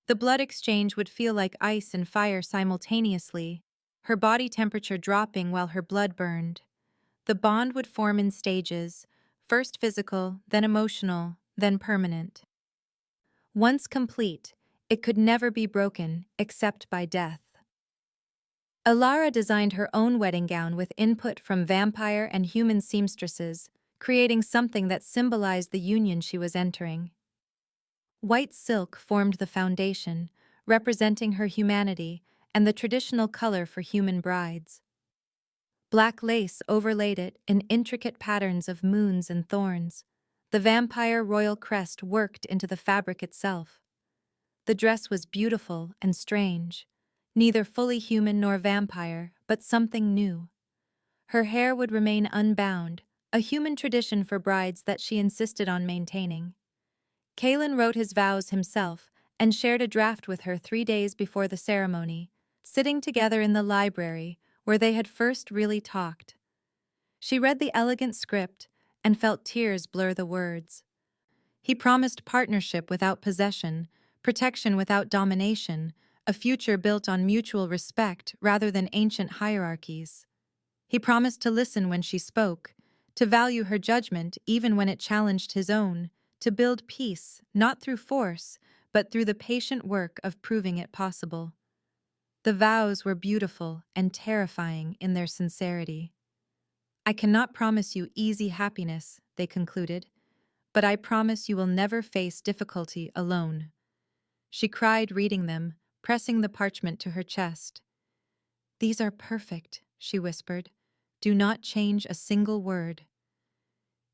The blood exchange would feel like ice and fire simultaneously, her body temperature dropping while her blood burned. The bond would form in stages, first physical, then emotional, then permanent. Once complete, it could never be broken, except by death. Elara designed her own wedding gown with input from vampire and human seamstresses, creating something that symbolized the union she was entering. White silk formed the foundation, representing her humanity and the traditional color for human brides. Black lace overlaid it in intricate patterns of moons and thorns. The vampire royal crest worked into the fabric itself. The dress was beautiful and strange, neither fully human nor vampire, but something new. Her hair would remain unbound, a human tradition for brides that she insisted on maintaining. Caelan wrote his vows himself and shared a draft with her 3 days before the ceremony, sitting together in the library where they had first really talked. She read the elegant script and felt tears blur the words. He promised partnership without possession, protection without domination, a future built on mutual respect rather than ancient hierarchies. He promised to listen when she spoke, to value her judgment even when it challenged his own, to build peace, not through force, but through the patient work of proving it possible. The vows were beautiful and terrifying in their sincerity. "I cannot promise you easy happiness," they concluded, "but I promise you will never face difficulty alone." She cried reading them, pressing the parchment to her chest. "These are perfect," she whispered. "Do not change a single word."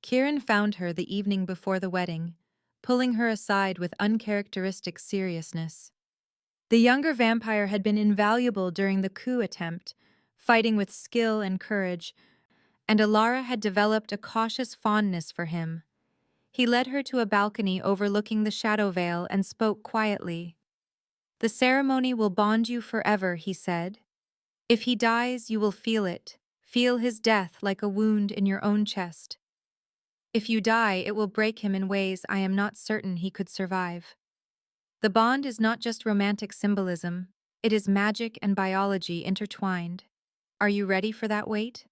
Kieran found her the evening before the wedding, pulling her aside with uncharacteristic seriousness. The younger vampire had been invaluable during the coup attempt, fighting with skill and courage, and Elara had developed a cautious fondness for him. He led her to a balcony overlooking the shadow veil and spoke quietly. "The ceremony will bond you forever," he said. "If he dies, you will feel his death like a wound in your own chest. If you die, it will break him in ways I am not certain he could survive." The bond is not just romantic symbolism, it is magic and biology intertwined. Are you ready for that weight?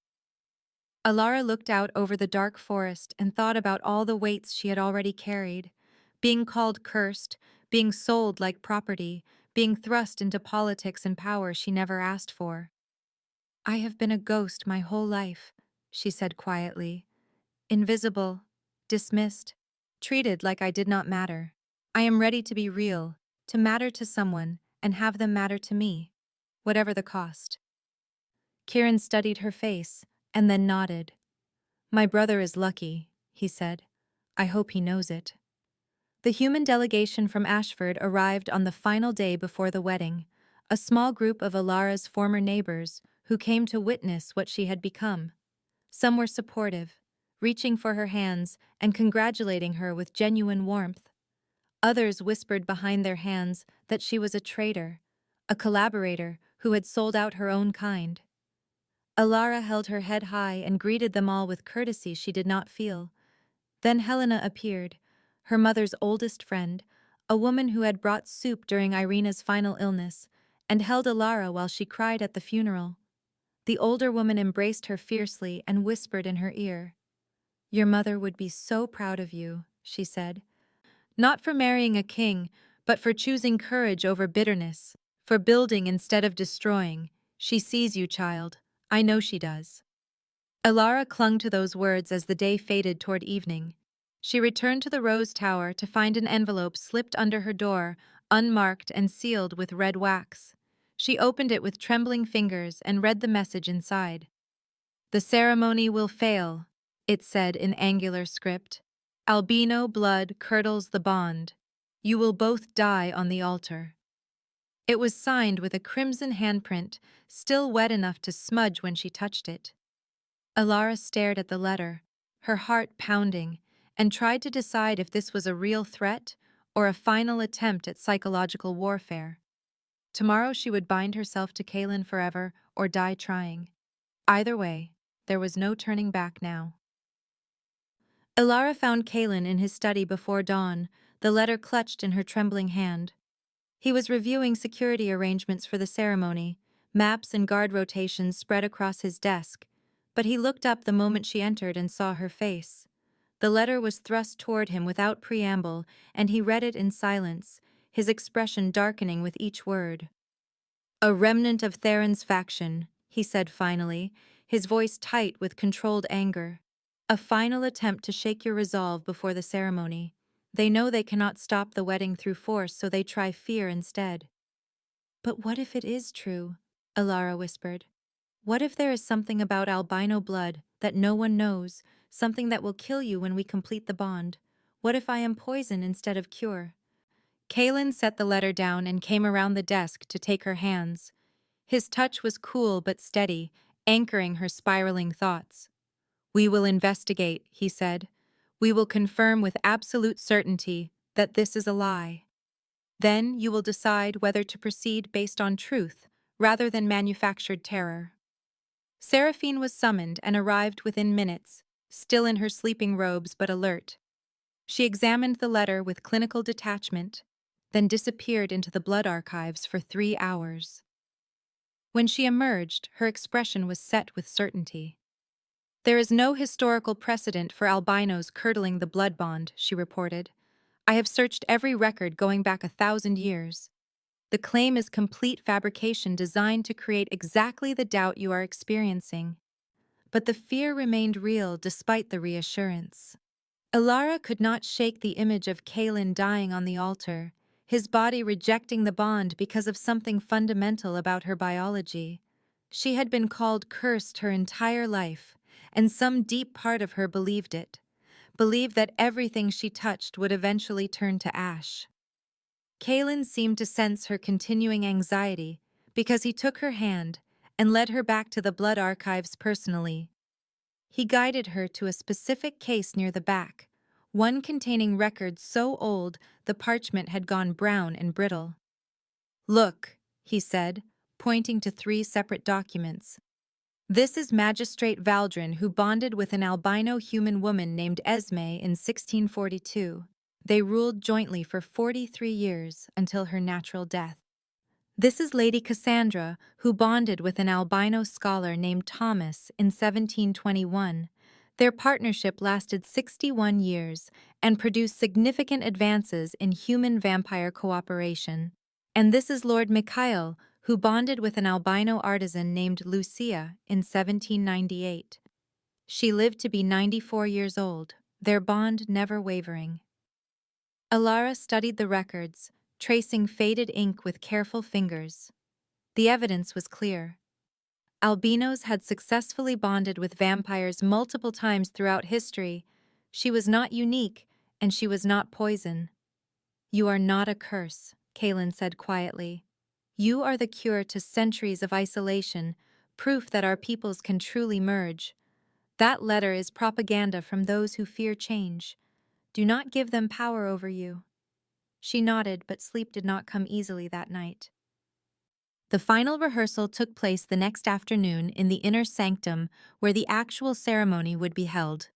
Elara looked out over the dark forest and thought about all the weights she had already carried. Being called cursed, being sold like property, being thrust into politics and power she never asked for. "I have been a ghost my whole life," she said quietly. "Invisible, dismissed, treated like I did not matter. I am ready to be real, to matter to someone, and have them matter to me, whatever the cost." Kieran studied her face, and then nodded. "My brother is lucky," he said. "I hope he knows it." The human delegation from Ashford arrived on the final day before the wedding, a small group of Elara's former neighbors who came to witness what she had become. Some were supportive, reaching for her hands and congratulating her with genuine warmth. Others whispered behind their hands that she was a traitor, a collaborator who had sold out her own kind. Elara held her head high and greeted them all with courtesy she did not feel. Then Helena appeared, her mother's oldest friend, a woman who had brought soup during Irina's final illness, and held Elara while she cried at the funeral. The older woman embraced her fiercely and whispered in her ear. "Your mother would be so proud of you," she said. "Not for marrying a king, but for choosing courage over bitterness, for building instead of destroying. She sees you, child. I know she does." Elara clung to those words as the day faded toward evening. She returned to the Rose Tower to find an envelope slipped under her door, unmarked and sealed with red wax. She opened it with trembling fingers and read the message inside. "The ceremony will fail," it said in angular script. "Albino blood curdles the bond. You will both die on the altar." It was signed with a crimson handprint, still wet enough to smudge when she touched it. Elara stared at the letter, her heart pounding, and tried to decide if this was a real threat or a final attempt at psychological warfare. Tomorrow she would bind herself to Caelan forever or die trying. Either way, there was no turning back now. Elara found Caelan in his study before dawn, the letter clutched in her trembling hand. He was reviewing security arrangements for the ceremony, maps and guard rotations spread across his desk, but he looked up the moment she entered and saw her face. The letter was thrust toward him without preamble, and he read it in silence, his expression darkening with each word. "A remnant of Theron's faction," he said finally, his voice tight with controlled anger. "A final attempt to shake your resolve before the ceremony. They know they cannot stop the wedding through force, so they try fear instead." "But what if it is true?" Elara whispered. "What if there is something about albino blood that no one knows, something that will kill you when we complete the bond? What if I am poison instead of cure?" Caelan set the letter down and came around the desk to take her hands. His touch was cool but steady, anchoring her spiraling thoughts. "We will investigate," he said. "We will confirm with absolute certainty that this is a lie. Then you will decide whether to proceed based on truth rather than manufactured terror." Seraphine was summoned and arrived within minutes, still in her sleeping robes but alert. She examined the letter with clinical detachment, then disappeared into the blood archives for 3 hours. When she emerged, her expression was set with certainty. "There is no historical precedent for albinos curdling the blood bond," she reported. "I have searched every record going back 1,000 years. The claim is complete fabrication designed to create exactly the doubt you are experiencing." But the fear remained real despite the reassurance. Elara could not shake the image of Caelan dying on the altar, his body rejecting the bond because of something fundamental about her biology. She had been called cursed her entire life, and some deep part of her believed it, believed that everything she touched would eventually turn to ash. Caelan seemed to sense her continuing anxiety because he took her hand and led her back to the blood archives personally. He guided her to a specific case near the back, one containing records so old the parchment had gone brown and brittle. "Look," he said, pointing to 3 separate documents. "This is Magistrate Valdrin, who bonded with an albino human woman named Esme in 1642. They ruled jointly for 43 years until her natural death. This is Lady Cassandra, who bonded with an albino scholar named Thomas in 1721. Their partnership lasted 61 years and produced significant advances in human-vampire cooperation. And this is Lord Mikhail, who bonded with an albino artisan named Lucia in 1798. She lived to be 94 years old, their bond never wavering." Elara studied the records, tracing faded ink with careful fingers. The evidence was clear. Albinos had successfully bonded with vampires multiple times throughout history. She was not unique, and she was not poison. "You are not a curse," Caelan said quietly. "You are the cure to centuries of isolation, proof that our peoples can truly merge. That letter is propaganda from those who fear change. Do not give them power over you." She nodded, but sleep did not come easily that night. The final rehearsal took place the next afternoon in the inner sanctum where the actual ceremony would be held.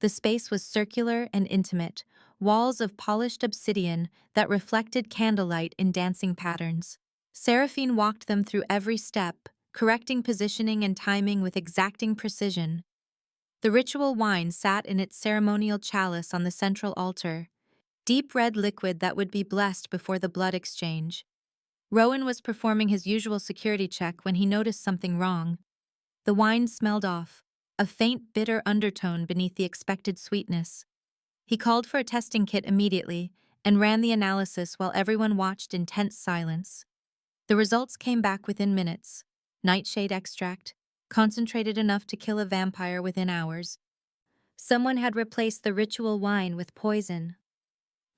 The space was circular and intimate, walls of polished obsidian that reflected candlelight in dancing patterns. Seraphine walked them through every step, correcting positioning and timing with exacting precision. The ritual wine sat in its ceremonial chalice on the central altar, deep red liquid that would be blessed before the blood exchange. Rowan was performing his usual security check when he noticed something wrong. The wine smelled off, a faint bitter undertone beneath the expected sweetness. He called for a testing kit immediately and ran the analysis while everyone watched in tense silence. The results came back within minutes. Nightshade extract, concentrated enough to kill a vampire within hours. Someone had replaced the ritual wine with poison.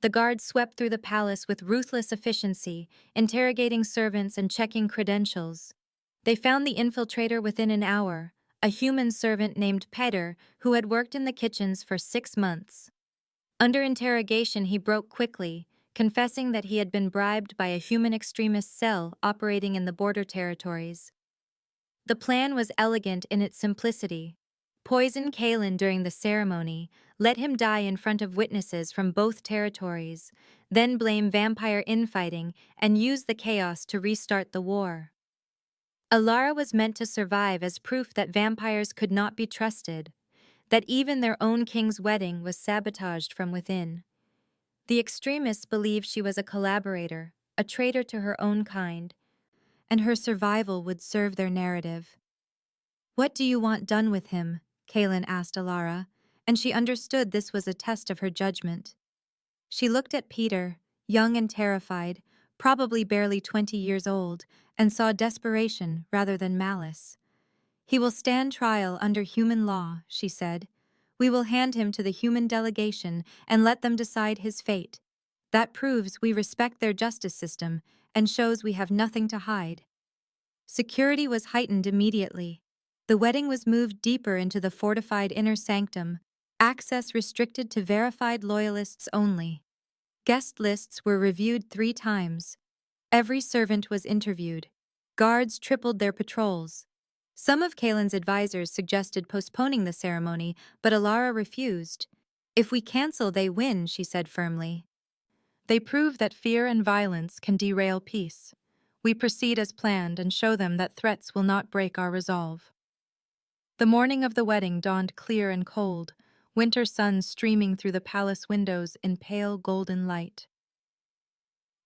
The guards swept through the palace with ruthless efficiency, interrogating servants and checking credentials. They found the infiltrator within an hour, a human servant named Peter who had worked in the kitchens for 6 months. Under interrogation, he broke quickly, confessing that he had been bribed by a human extremist cell operating in the border territories. The plan was elegant in its simplicity. Poison Caelan during the ceremony, let him die in front of witnesses from both territories, then blame vampire infighting and use the chaos to restart the war. Elara was meant to survive as proof that vampires could not be trusted, that even their own king's wedding was sabotaged from within. The extremists believed she was a collaborator, a traitor to her own kind, and her survival would serve their narrative. "What do you want done with him?" Caelan asked Elara, and she understood this was a test of her judgment. She looked at Peter, young and terrified, probably barely 20 years old, and saw desperation rather than malice. "He will stand trial under human law," she said. "We will hand him to the human delegation and let them decide his fate. That proves we respect their justice system and shows we have nothing to hide." Security was heightened immediately. The wedding was moved deeper into the fortified inner sanctum, access restricted to verified loyalists only. Guest lists were reviewed 3 times. Every servant was interviewed. Guards tripled their patrols. Some of Caelan's advisors suggested postponing the ceremony, but Elara refused. "If we cancel, they win," she said firmly. "They prove that fear and violence can derail peace. We proceed as planned and show them that threats will not break our resolve." The morning of the wedding dawned clear and cold, winter sun streaming through the palace windows in pale golden light.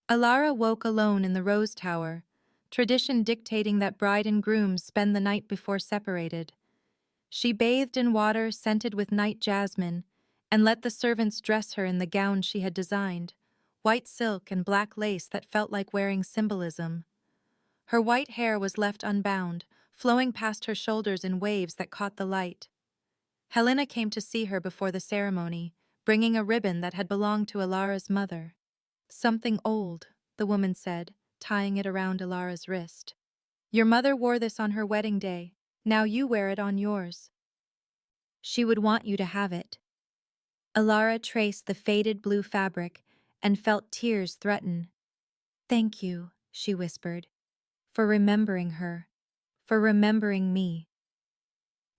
Elara woke alone in the Rose Tower, tradition dictating that bride and groom spend the night before separated. She bathed in water scented with night jasmine and let the servants dress her in the gown she had designed, white silk and black lace that felt like wearing symbolism. Her white hair was left unbound, flowing past her shoulders in waves that caught the light. Helena came to see her before the ceremony, bringing a ribbon that had belonged to Elara's mother. "Something old," the woman said, tying it around Elara's wrist. "Your mother wore this on her wedding day. Now you wear it on yours. She would want you to have it." Elara traced the faded blue fabric and felt tears threaten. "Thank you," she whispered, "for remembering her, for remembering me."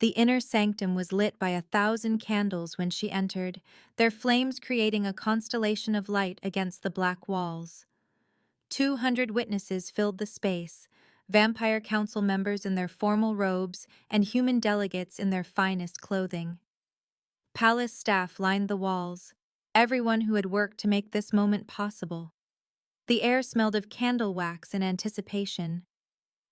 The inner sanctum was lit by 1,000 candles when she entered, their flames creating a constellation of light against the black walls. 200 witnesses filled the space, vampire council members in their formal robes and human delegates in their finest clothing. Palace staff lined the walls, everyone who had worked to make this moment possible. The air smelled of candle wax in anticipation.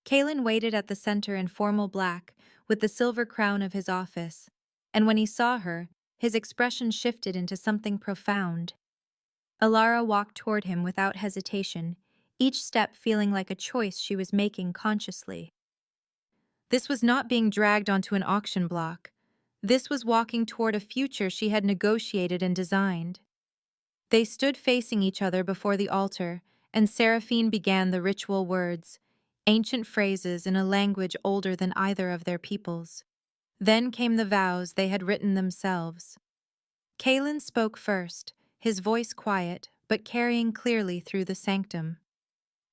Caelan waited at the center in formal black, with the silver crown of his office, and when he saw her, his expression shifted into something profound. Elara walked toward him without hesitation, each step feeling like a choice she was making consciously. This was not being dragged onto an auction block. This was walking toward a future she had negotiated and designed. They stood facing each other before the altar, and Seraphine began the ritual words, ancient phrases in a language older than either of their peoples. Then came the vows they had written themselves. Caelan spoke first, his voice quiet, but carrying clearly through the sanctum.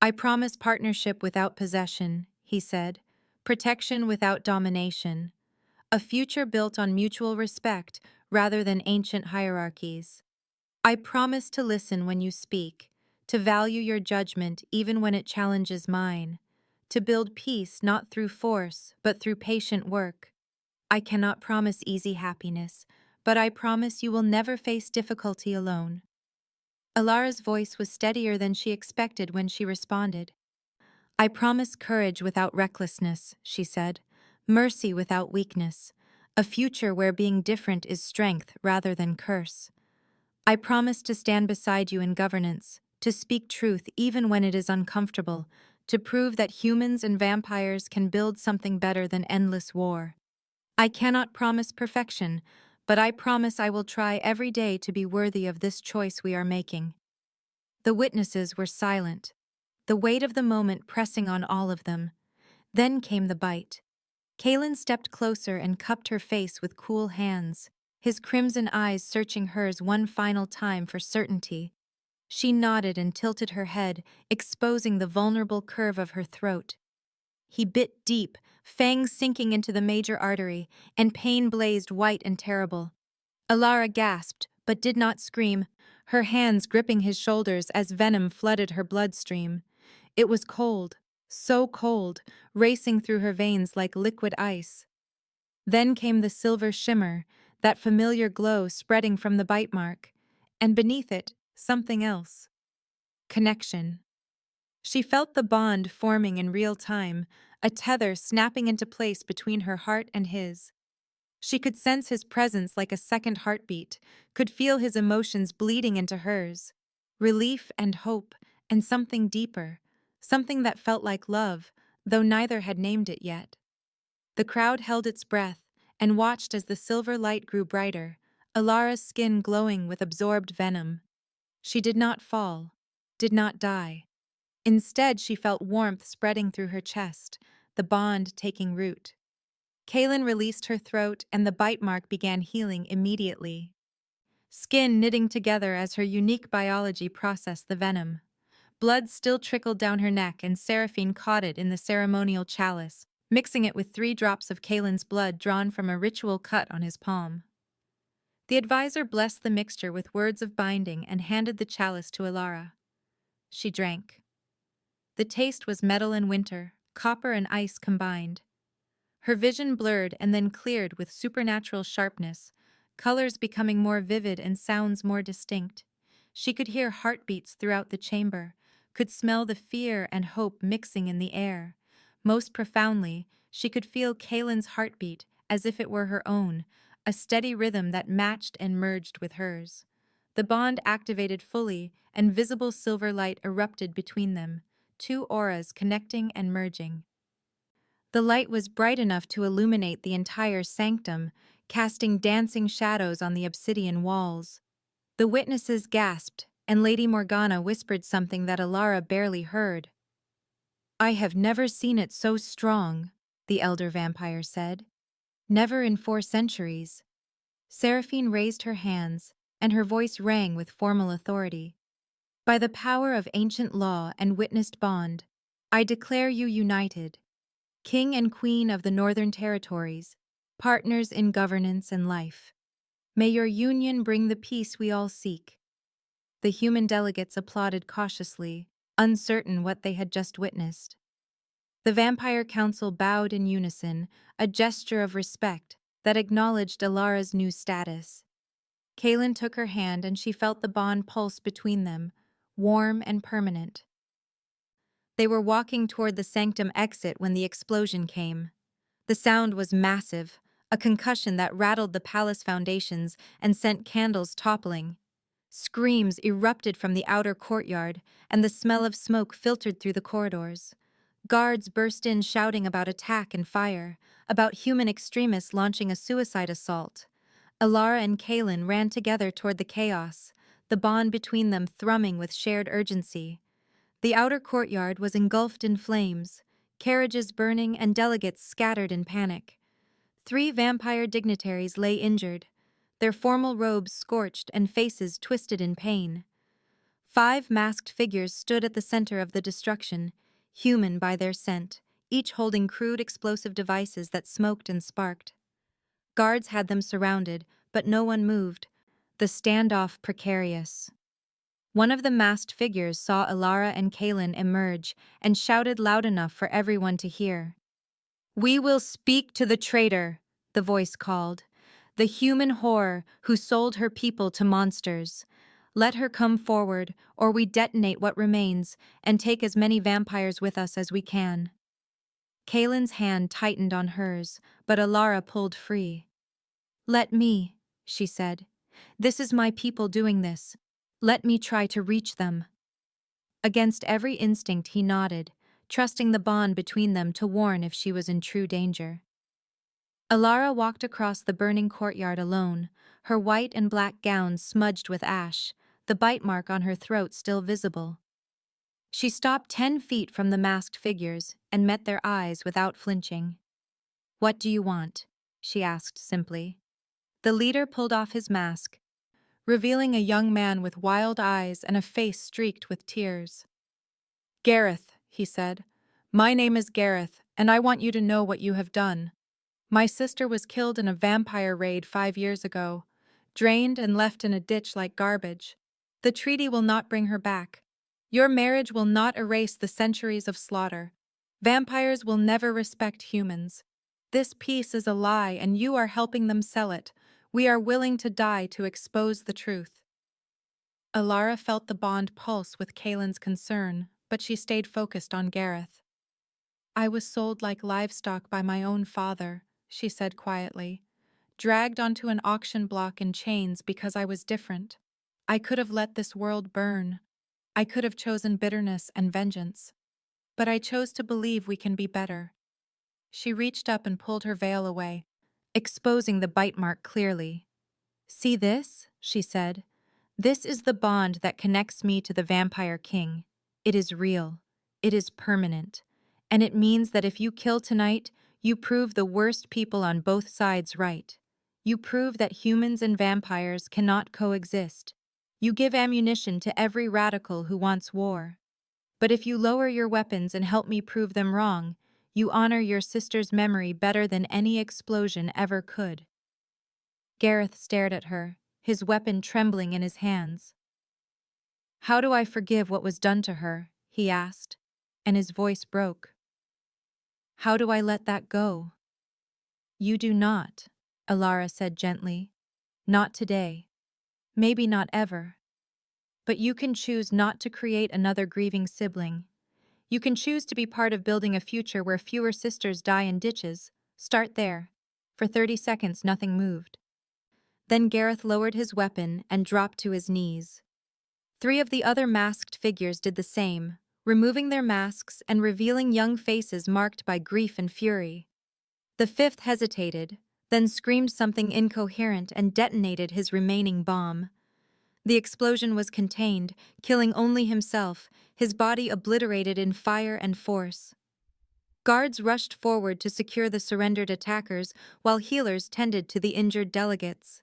"I promise partnership without possession," he said, "protection without domination, a future built on mutual respect rather than ancient hierarchies. I promise to listen when you speak, to value your judgment even when it challenges mine, to build peace not through force but through patient work. I cannot promise easy happiness, but I promise you will never face difficulty alone." Elara's voice was steadier than she expected when she responded. "I promise courage without recklessness," she said, "mercy without weakness, a future where being different is strength rather than curse. I promise to stand beside you in governance, to speak truth even when it is uncomfortable, to prove that humans and vampires can build something better than endless war. I cannot promise perfection, but I promise I will try every day to be worthy of this choice we are making." The witnesses were silent, the weight of the moment pressing on all of them. Then came the bite. Caelan stepped closer and cupped her face with cool hands, his crimson eyes searching hers one final time for certainty. She nodded and tilted her head, exposing the vulnerable curve of her throat. He bit deep, fangs sinking into the major artery, and pain blazed white and terrible. Elara gasped, but did not scream, her hands gripping his shoulders as venom flooded her bloodstream. It was cold, so cold, racing through her veins like liquid ice. Then came the silver shimmer, that familiar glow spreading from the bite mark, and beneath it, something else. Connection. She felt the bond forming in real time, a tether snapping into place between her heart and his. She could sense his presence like a second heartbeat, could feel his emotions bleeding into hers. Relief and hope, and something deeper, something that felt like love, though neither had named it yet. The crowd held its breath and watched as the silver light grew brighter, Alara's skin glowing with absorbed venom. She did not fall, did not die. Instead, she felt warmth spreading through her chest, the bond taking root. Caelan released her throat and the bite mark began healing immediately. Skin knitting together as her unique biology processed the venom. Blood still trickled down her neck and Seraphine caught it in the ceremonial chalice, mixing it with 3 drops of Caelan's blood drawn from a ritual cut on his palm. The advisor blessed the mixture with words of binding and handed the chalice to Elara. She drank. The taste was metal and winter, copper and ice combined. Her vision blurred and then cleared with supernatural sharpness, colors becoming more vivid and sounds more distinct. She could hear heartbeats throughout the chamber, could smell the fear and hope mixing in the air. Most profoundly, she could feel Caelan's heartbeat as if it were her own, a steady rhythm that matched and merged with hers. The bond activated fully, and visible silver light erupted between them, 2 auras connecting and merging. The light was bright enough to illuminate the entire sanctum, casting dancing shadows on the obsidian walls. The witnesses gasped, and Lady Morgana whispered something that Elara barely heard. "I have never seen it so strong," the elder vampire said. "Never in 4 centuries." Seraphine raised her hands, and her voice rang with formal authority. "By the power of ancient law and witnessed bond, I declare you united, King and Queen of the Northern Territories, partners in governance and life. May your union bring the peace we all seek." The human delegates applauded cautiously, uncertain what they had just witnessed. The Vampire Council bowed in unison, a gesture of respect that acknowledged Elara's new status. Caelan took her hand and she felt the bond pulse between them, warm and permanent. They were walking toward the sanctum exit when the explosion came. The sound was massive, a concussion that rattled the palace foundations and sent candles toppling. Screams erupted from the outer courtyard, and the smell of smoke filtered through the corridors. Guards burst in shouting about attack and fire, about human extremists launching a suicide assault. Elara and Caelan ran together toward the chaos, the bond between them thrumming with shared urgency. The outer courtyard was engulfed in flames, carriages burning and delegates scattered in panic. 3 vampire dignitaries lay injured, their formal robes scorched and faces twisted in pain. 5 masked figures stood at the center of the destruction, human by their scent, each holding crude explosive devices that smoked and sparked. Guards had them surrounded, but no one moved, the standoff precarious. One of the masked figures saw Elara and Caelan emerge and shouted loud enough for everyone to hear. "We will speak to the traitor," the voice called. "The human whore who sold her people to monsters. Let her come forward, or we detonate what remains and take as many vampires with us as we can." Caelan's hand tightened on hers, but Elara pulled free. "Let me," she said. "This is my people doing this. Let me try to reach them." Against every instinct he nodded, trusting the bond between them to warn if she was in true danger. Elara walked across the burning courtyard alone, her white and black gown smudged with ash, the bite mark on her throat still visible. She stopped 10 feet from the masked figures and met their eyes without flinching. "What do you want?" she asked simply. The leader pulled off his mask, revealing a young man with wild eyes and a face streaked with tears. "Gareth," he said. "My name is Gareth, and I want you to know what you have done. My sister was killed in a vampire raid 5 years ago, drained and left in a ditch like garbage. The treaty will not bring her back. Your marriage will not erase the centuries of slaughter. Vampires will never respect humans. This peace is a lie, and you are helping them sell it. We are willing to die to expose the truth." Elara felt the bond pulse with Caelan's concern, but she stayed focused on Gareth. "I was sold like livestock by my own father," she said quietly, "dragged onto an auction block in chains because I was different. I could have let this world burn. I could have chosen bitterness and vengeance. But I chose to believe we can be better." She reached up and pulled her veil away, exposing the bite mark clearly. "See this?" she said. "This is the bond that connects me to the Vampire King. It is real. It is permanent. And it means that if you kill tonight, you prove the worst people on both sides right. You prove that humans and vampires cannot coexist. You give ammunition to every radical who wants war. But if you lower your weapons and help me prove them wrong, you honor your sister's memory better than any explosion ever could." Gareth stared at her, his weapon trembling in his hands. "How do I forgive what was done to her?" he asked, and his voice broke. "How do I let that go?" "You do not," Elara said gently. "Not today. Maybe not ever. But you can choose not to create another grieving sibling. You can choose to be part of building a future where fewer sisters die in ditches. Start there." For 30 seconds, nothing moved. Then Gareth lowered his weapon and dropped to his knees. 3 of the other masked figures did the same, removing their masks and revealing young faces marked by grief and fury. The 5th hesitated, then screamed something incoherent and detonated his remaining bomb. The explosion was contained, killing only himself, his body obliterated in fire and force. Guards rushed forward to secure the surrendered attackers, while healers tended to the injured delegates.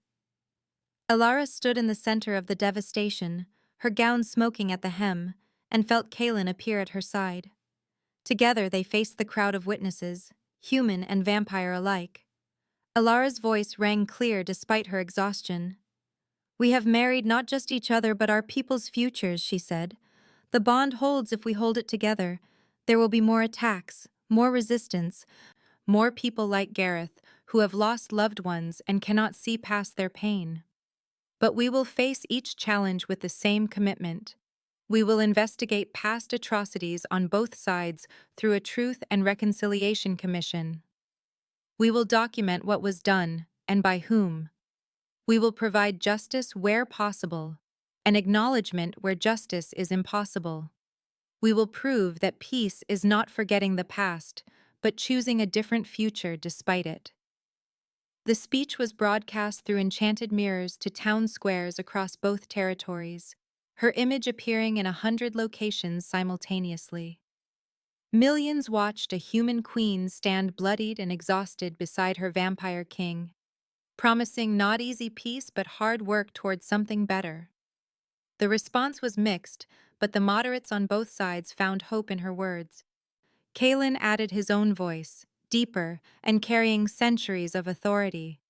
Elara stood in the center of the devastation, her gown smoking at the hem, and felt Caelan appear at her side. Together they faced the crowd of witnesses, human and vampire alike. Elara's voice rang clear despite her exhaustion. "We have married not just each other but our people's futures," she said. "The bond holds if we hold it together. There will be more attacks, more resistance, more people like Gareth who have lost loved ones and cannot see past their pain. But we will face each challenge with the same commitment. We will investigate past atrocities on both sides through a Truth and Reconciliation Commission. We will document what was done and by whom. We will provide justice where possible, and acknowledgement where justice is impossible. We will prove that peace is not forgetting the past, but choosing a different future despite it." The speech was broadcast through enchanted mirrors to town squares across both territories, her image appearing in 100 locations simultaneously. Millions watched a human queen stand bloodied and exhausted beside her vampire king, promising not easy peace but hard work towards something better. The response was mixed, but the moderates on both sides found hope in her words. Caelan added his own voice, deeper and carrying centuries of authority.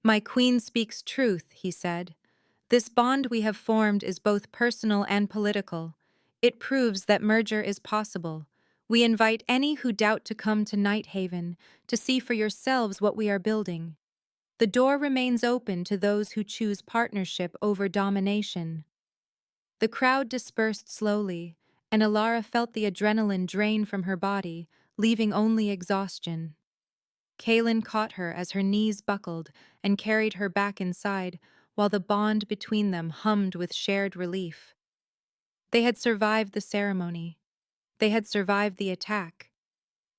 "My queen speaks truth," he said. "This bond we have formed is both personal and political. It proves that merger is possible. We invite any who doubt to come to Nighthaven to see for yourselves what we are building. The door remains open to those who choose partnership over domination." The crowd dispersed slowly, and Elara felt the adrenaline drain from her body, leaving only exhaustion. Caelan caught her as her knees buckled and carried her back inside, while the bond between them hummed with shared relief. They had survived the ceremony. They had survived the attack.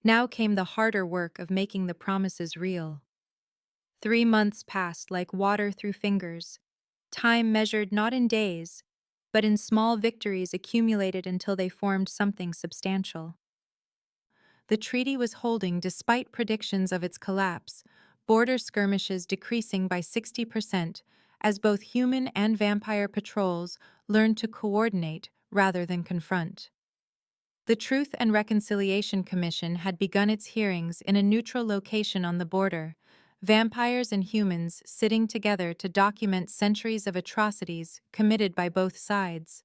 Now came the harder work of making the promises real. 3 months passed like water through fingers, time measured not in days, but in small victories accumulated until they formed something substantial. The treaty was holding despite predictions of its collapse, border skirmishes decreasing by 60% as both human and vampire patrols learned to coordinate rather than confront. The Truth and Reconciliation Commission had begun its hearings in a neutral location on the border, vampires and humans sitting together to document centuries of atrocities committed by both sides.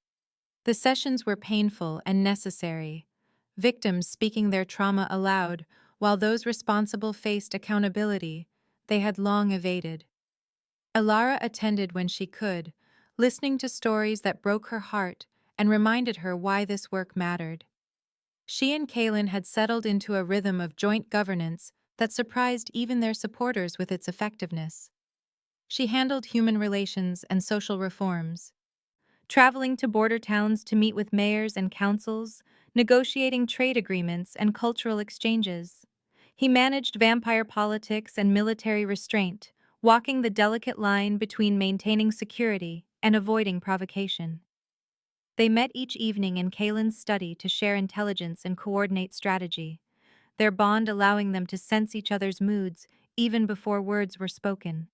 The sessions were painful and necessary, victims speaking their trauma aloud, while those responsible faced accountability they had long evaded. Elara attended when she could, listening to stories that broke her heart and reminded her why this work mattered. She and Caelan had settled into a rhythm of joint governance that surprised even their supporters with its effectiveness. She handled human relations and social reforms, traveling to border towns to meet with mayors and councils, negotiating trade agreements and cultural exchanges. He managed vampire politics and military restraint, walking the delicate line between maintaining security and avoiding provocation. They met each evening in Caelan's study to share intelligence and coordinate strategy, their bond allowing them to sense each other's moods even before words were spoken.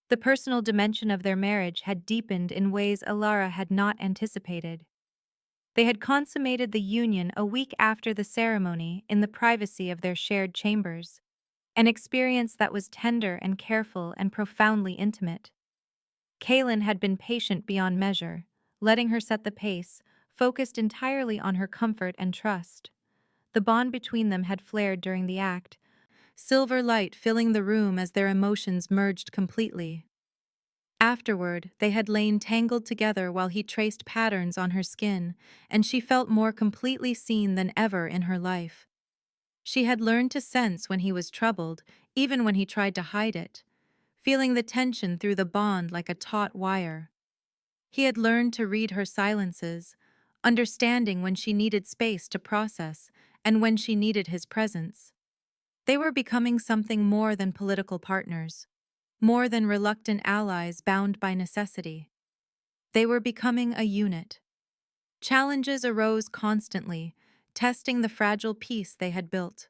The personal dimension of their marriage had deepened in ways Elara had not anticipated. They had consummated the union a week after the ceremony in the privacy of their shared chambers, an experience that was tender and careful and profoundly intimate. Caelan had been patient beyond measure, letting her set the pace, focused entirely on her comfort and trust. The bond between them had flared during the act, silver light filling the room as their emotions merged completely. Afterward, they had lain tangled together while he traced patterns on her skin, and she felt more completely seen than ever in her life. She had learned to sense when he was troubled, even when he tried to hide it, feeling the tension through the bond like a taut wire. He had learned to read her silences, understanding when she needed space to process and when she needed his presence. They were becoming something more than political partners, more than reluctant allies bound by necessity. They were becoming a unit. Challenges arose constantly, testing the fragile peace they had built.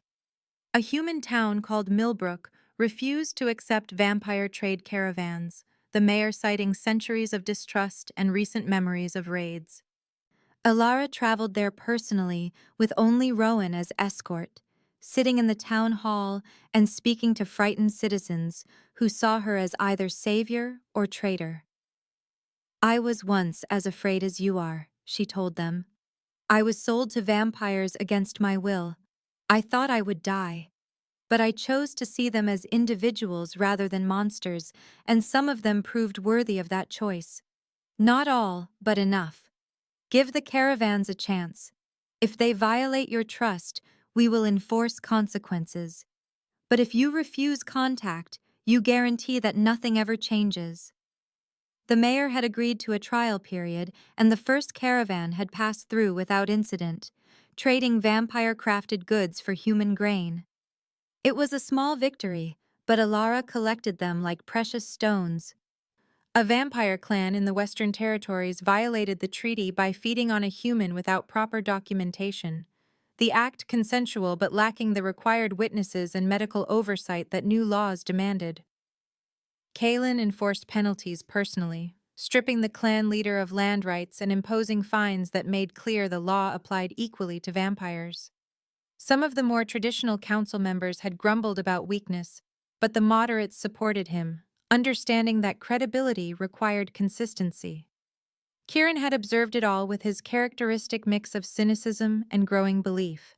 A human town called Millbrook refused to accept vampire trade caravans, the mayor citing centuries of distrust and recent memories of raids. Elara traveled there personally with only Rowan as escort, sitting in the town hall and speaking to frightened citizens who saw her as either savior or traitor. "I was once as afraid as you are," she told them. "I was sold to vampires against my will. I thought I would die. But I chose to see them as individuals rather than monsters, and some of them proved worthy of that choice. Not all, but enough. Give the caravans a chance. If they violate your trust, we will enforce consequences. But if you refuse contact, you guarantee that nothing ever changes." The mayor had agreed to a trial period, and the first caravan had passed through without incident, trading vampire-crafted goods for human grain. It was a small victory, but Elara collected them like precious stones. A vampire clan in the Western Territories violated the treaty by feeding on a human without proper documentation. The act consensual but lacking the required witnesses and medical oversight that new laws demanded. Caelan enforced penalties personally, stripping the clan leader of land rights and imposing fines that made clear the law applied equally to vampires. Some of the more traditional council members had grumbled about weakness, but the moderates supported him, understanding that credibility required consistency. Kieran had observed it all with his characteristic mix of cynicism and growing belief.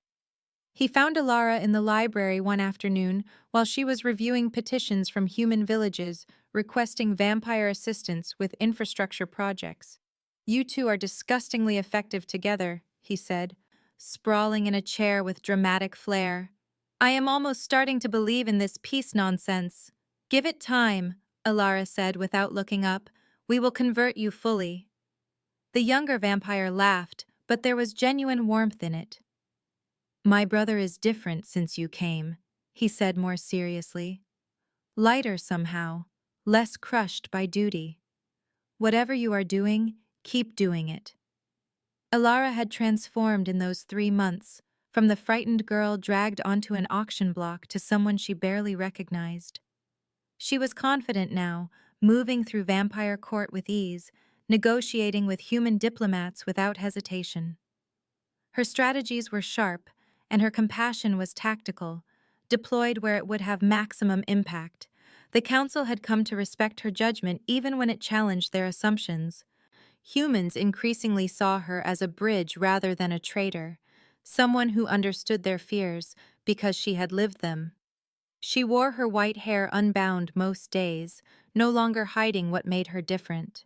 He found Elara in the library one afternoon while she was reviewing petitions from human villages requesting vampire assistance with infrastructure projects. "You two are disgustingly effective together," he said, sprawling in a chair with dramatic flair. "I am almost starting to believe in this peace nonsense." "Give it time," Elara said without looking up. "We will convert you fully." The younger vampire laughed, but there was genuine warmth in it. "My brother is different since you came," he said more seriously. "Lighter somehow, less crushed by duty. Whatever you are doing, keep doing it." Elara had transformed in those 3 months, from the frightened girl dragged onto an auction block to someone she barely recognized. She was confident now, moving through vampire court with ease, negotiating with human diplomats without hesitation. Her strategies were sharp, and her compassion was tactical, deployed where it would have maximum impact. The council had come to respect her judgment even when it challenged their assumptions. Humans increasingly saw her as a bridge rather than a traitor, someone who understood their fears because she had lived them. She wore her white hair unbound most days, no longer hiding what made her different.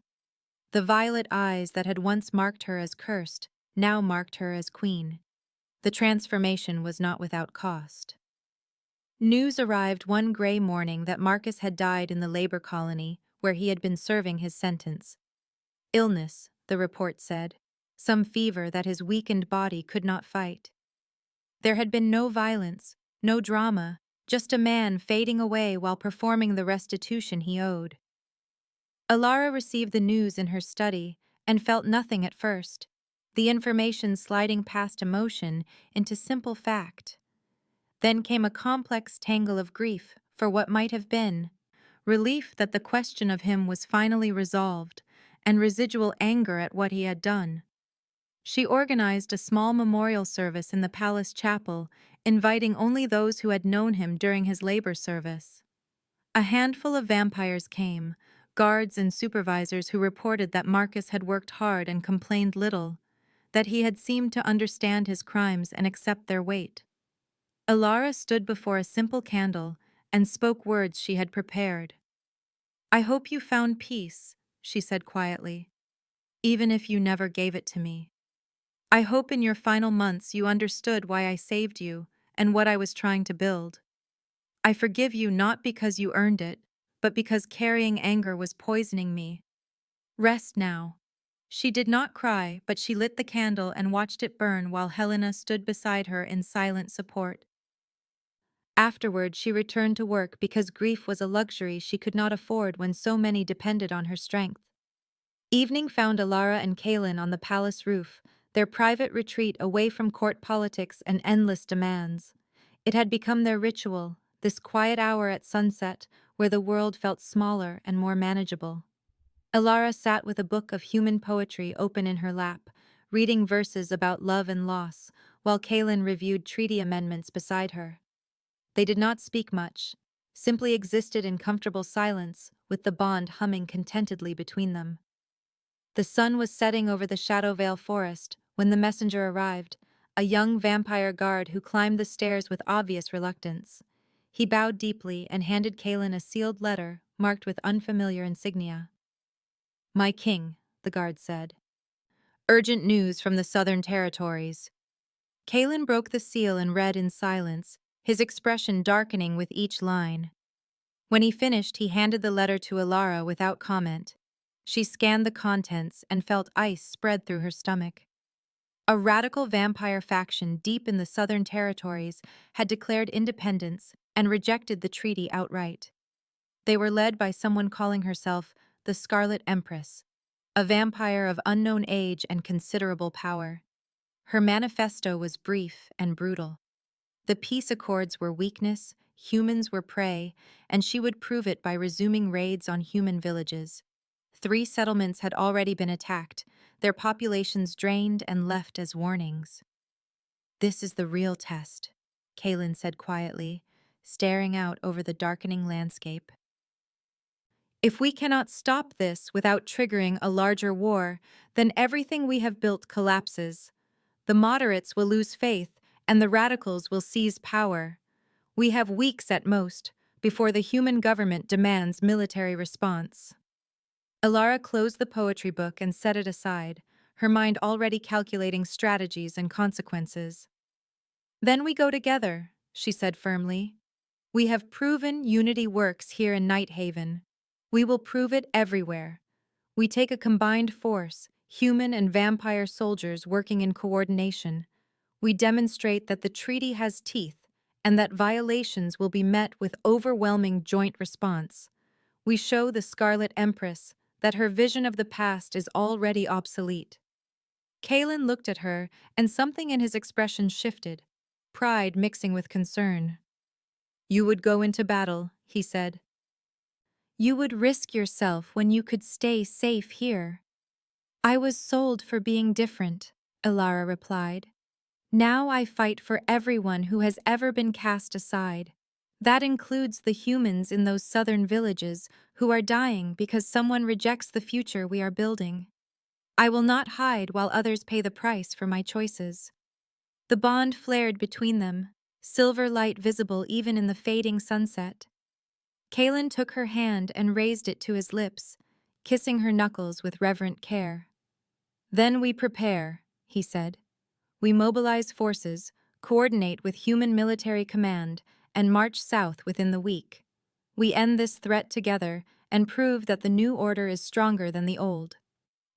The violet eyes that had once marked her as cursed now marked her as queen. The transformation was not without cost. News arrived one gray morning that Marcus had died in the labor colony where he had been serving his sentence. Illness, the report said, some fever that his weakened body could not fight. There had been no violence, no drama, just a man fading away while performing the restitution he owed. Elara received the news in her study and felt nothing at first, the information sliding past emotion into simple fact. Then came a complex tangle of grief for what might have been, relief that the question of him was finally resolved, and residual anger at what he had done. She organized a small memorial service in the palace chapel, inviting only those who had known him during his labor service. A handful of vampires came, guards and supervisors who reported that Marcus had worked hard and complained little, that he had seemed to understand his crimes and accept their weight. Elara stood before a simple candle and spoke words she had prepared. "I hope you found peace," she said quietly, "even if you never gave it to me. I hope in your final months you understood why I saved you and what I was trying to build. I forgive you not because you earned it, but because carrying anger was poisoning me. Rest now." She did not cry, but she lit the candle and watched it burn while Helena stood beside her in silent support. Afterward, she returned to work because grief was a luxury she could not afford when so many depended on her strength. Evening found Elara and Caelan on the palace roof, their private retreat away from court politics and endless demands. It had become their ritual, this quiet hour at sunset where the world felt smaller and more manageable. Elara sat with a book of human poetry open in her lap, reading verses about love and loss, while Caelan reviewed treaty amendments beside her. They did not speak much, simply existed in comfortable silence, with the bond humming contentedly between them. The sun was setting over the Shadowvale forest when the messenger arrived, a young vampire guard who climbed the stairs with obvious reluctance. He bowed deeply and handed Caelan a sealed letter marked with unfamiliar insignia. "My king," the guard said. "Urgent news from the Southern Territories." Caelan broke the seal and read in silence, his expression darkening with each line. When he finished, he handed the letter to Elara without comment. She scanned the contents and felt ice spread through her stomach. A radical vampire faction deep in the Southern Territories had declared independence and rejected the treaty outright. They were led by someone calling herself the Scarlet Empress, a vampire of unknown age and considerable power. Her manifesto was brief and brutal. The peace accords were weakness, humans were prey, and she would prove it by resuming raids on human villages. 3 settlements had already been attacked, their populations drained and left as warnings. "This is the real test," Caelan said quietly, staring out over the darkening landscape. "If we cannot stop this without triggering a larger war, then everything we have built collapses. The moderates will lose faith, and the radicals will seize power. We have weeks at most before the human government demands military response." Elara closed the poetry book and set it aside, her mind already calculating strategies and consequences. "Then we go together," she said firmly. "We have proven unity works here in Nighthaven. We will prove it everywhere. We take a combined force, human and vampire soldiers working in coordination. We demonstrate that the treaty has teeth and that violations will be met with overwhelming joint response. We show the Scarlet Empress that her vision of the past is already obsolete." Caelan looked at her, and something in his expression shifted, pride mixing with concern. "You would go into battle," he said. "You would risk yourself when you could stay safe here." "I was sold for being different," Elara replied. "Now I fight for everyone who has ever been cast aside. That includes the humans in those southern villages who are dying because someone rejects the future we are building. I will not hide while others pay the price for my choices." The bond flared between them, silver light visible even in the fading sunset. Caelan took her hand and raised it to his lips, kissing her knuckles with reverent care. "Then we prepare," he said. "We mobilize forces, coordinate with human military command, and march south within the week. We end this threat together and prove that the new order is stronger than the old."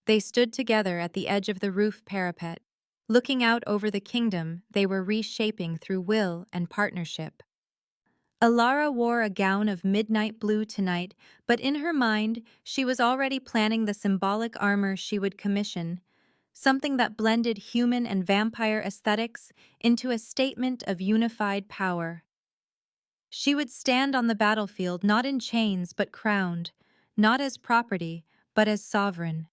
They stood together at the edge of the roof parapet, looking out over the kingdom they were reshaping through will and partnership. Elara wore a gown of midnight blue tonight, but in her mind she was already planning the symbolic armor she would commission, something that blended human and vampire aesthetics into a statement of unified power. She would stand on the battlefield not in chains but crowned, not as property but as sovereign.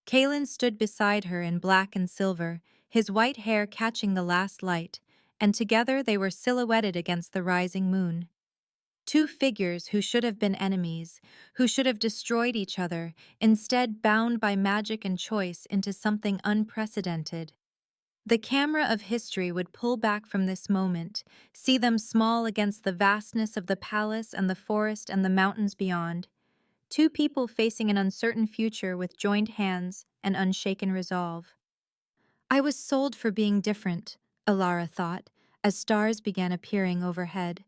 Caelan stood beside her in black and silver, his white hair catching the last light, and together they were silhouetted against the rising moon. Two figures who should have been enemies, who should have destroyed each other, instead bound by magic and choice into something unprecedented. The camera of history would pull back from this moment, see them small against the vastness of the palace and the forest and the mountains beyond. Two people facing an uncertain future with joined hands and unshaken resolve. "I was sold for being different," Elara thought, as stars began appearing overhead.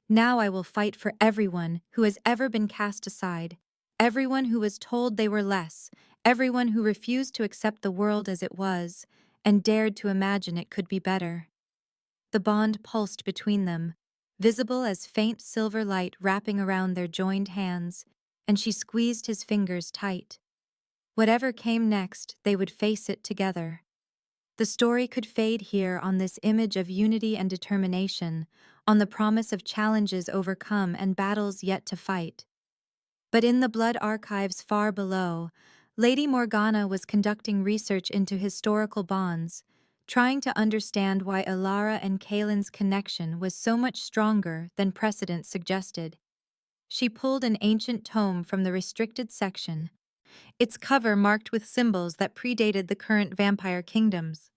"Now I will fight for everyone who has ever been cast aside, everyone who was told they were less, everyone who refused to accept the world as it was, and dared to imagine it could be better." The bond pulsed between them, visible as faint silver light wrapping around their joined hands, and she squeezed his fingers tight. Whatever came next, they would face it together. The story could fade here on this image of unity and determination, on the promise of challenges overcome and battles yet to fight. But in the blood archives far below, Lady Morgana was conducting research into historical bonds, trying to understand why Elara and Caelan's connection was so much stronger than precedent suggested. She pulled an ancient tome from the restricted section, its cover marked with symbols that predated the current vampire kingdoms.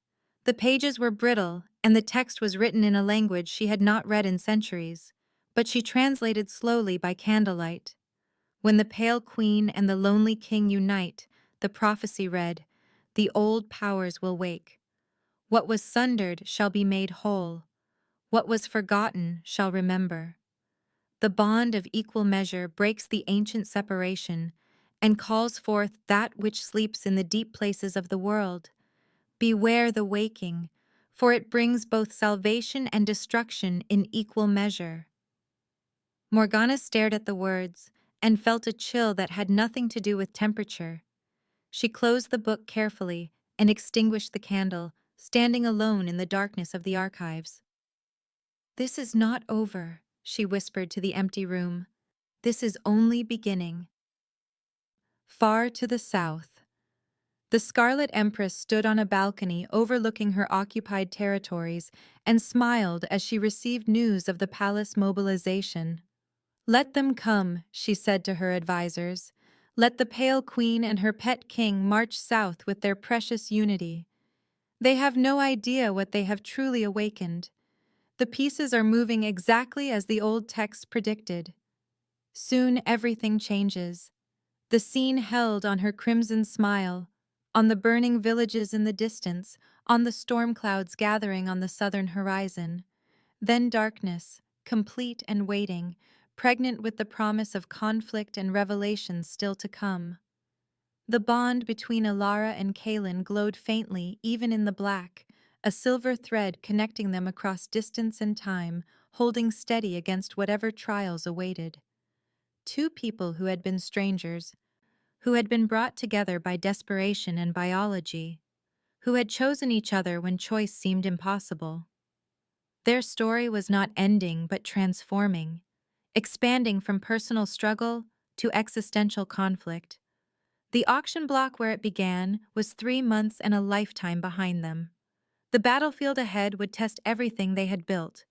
The pages were brittle, and the text was written in a language she had not read in centuries, but she translated slowly by candlelight. "When the Pale Queen and the Lonely King unite," the prophecy read, "the old powers will wake. What was sundered shall be made whole. What was forgotten shall remember." The bond of equal measure breaks the ancient separation and calls forth that which sleeps in the deep places of the world. Beware the waking, for it brings both salvation and destruction in equal measure. Morgana stared at the words and felt a chill that had nothing to do with temperature. She closed the book carefully and extinguished the candle, standing alone in the darkness of the archives. "This is not over," she whispered to the empty room. "This is only beginning." Far to the south, the Scarlet Empress stood on a balcony overlooking her occupied territories and smiled as she received news of the palace mobilization. "Let them come," she said to her advisors. "Let the Pale Queen and her pet king march south with their precious unity. They have no idea what they have truly awakened. The pieces are moving exactly as the old text predicted. Soon everything changes." The scene held on her crimson smile, on the burning villages in the distance, on the storm clouds gathering on the southern horizon. Then darkness, complete and waiting, pregnant with the promise of conflict and revelation still to come. The bond between Elara and Caelan glowed faintly even in the black, a silver thread connecting them across distance and time, holding steady against whatever trials awaited. Two people who had been strangers, who had been brought together by desperation and biology, who had chosen each other when choice seemed impossible. Their story was not ending but transforming, expanding from personal struggle to existential conflict. The auction block where it began was 3 months and a lifetime behind them. The battlefield ahead would test everything they had built,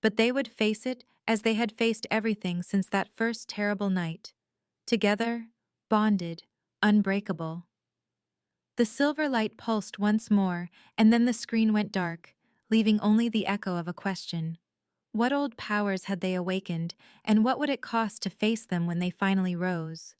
but they would face it as they had faced everything since that first terrible night. Together, bonded, unbreakable. The silver light pulsed once more, and then the screen went dark, leaving only the echo of a question. What old powers had they awakened, and what would it cost to face them when they finally rose?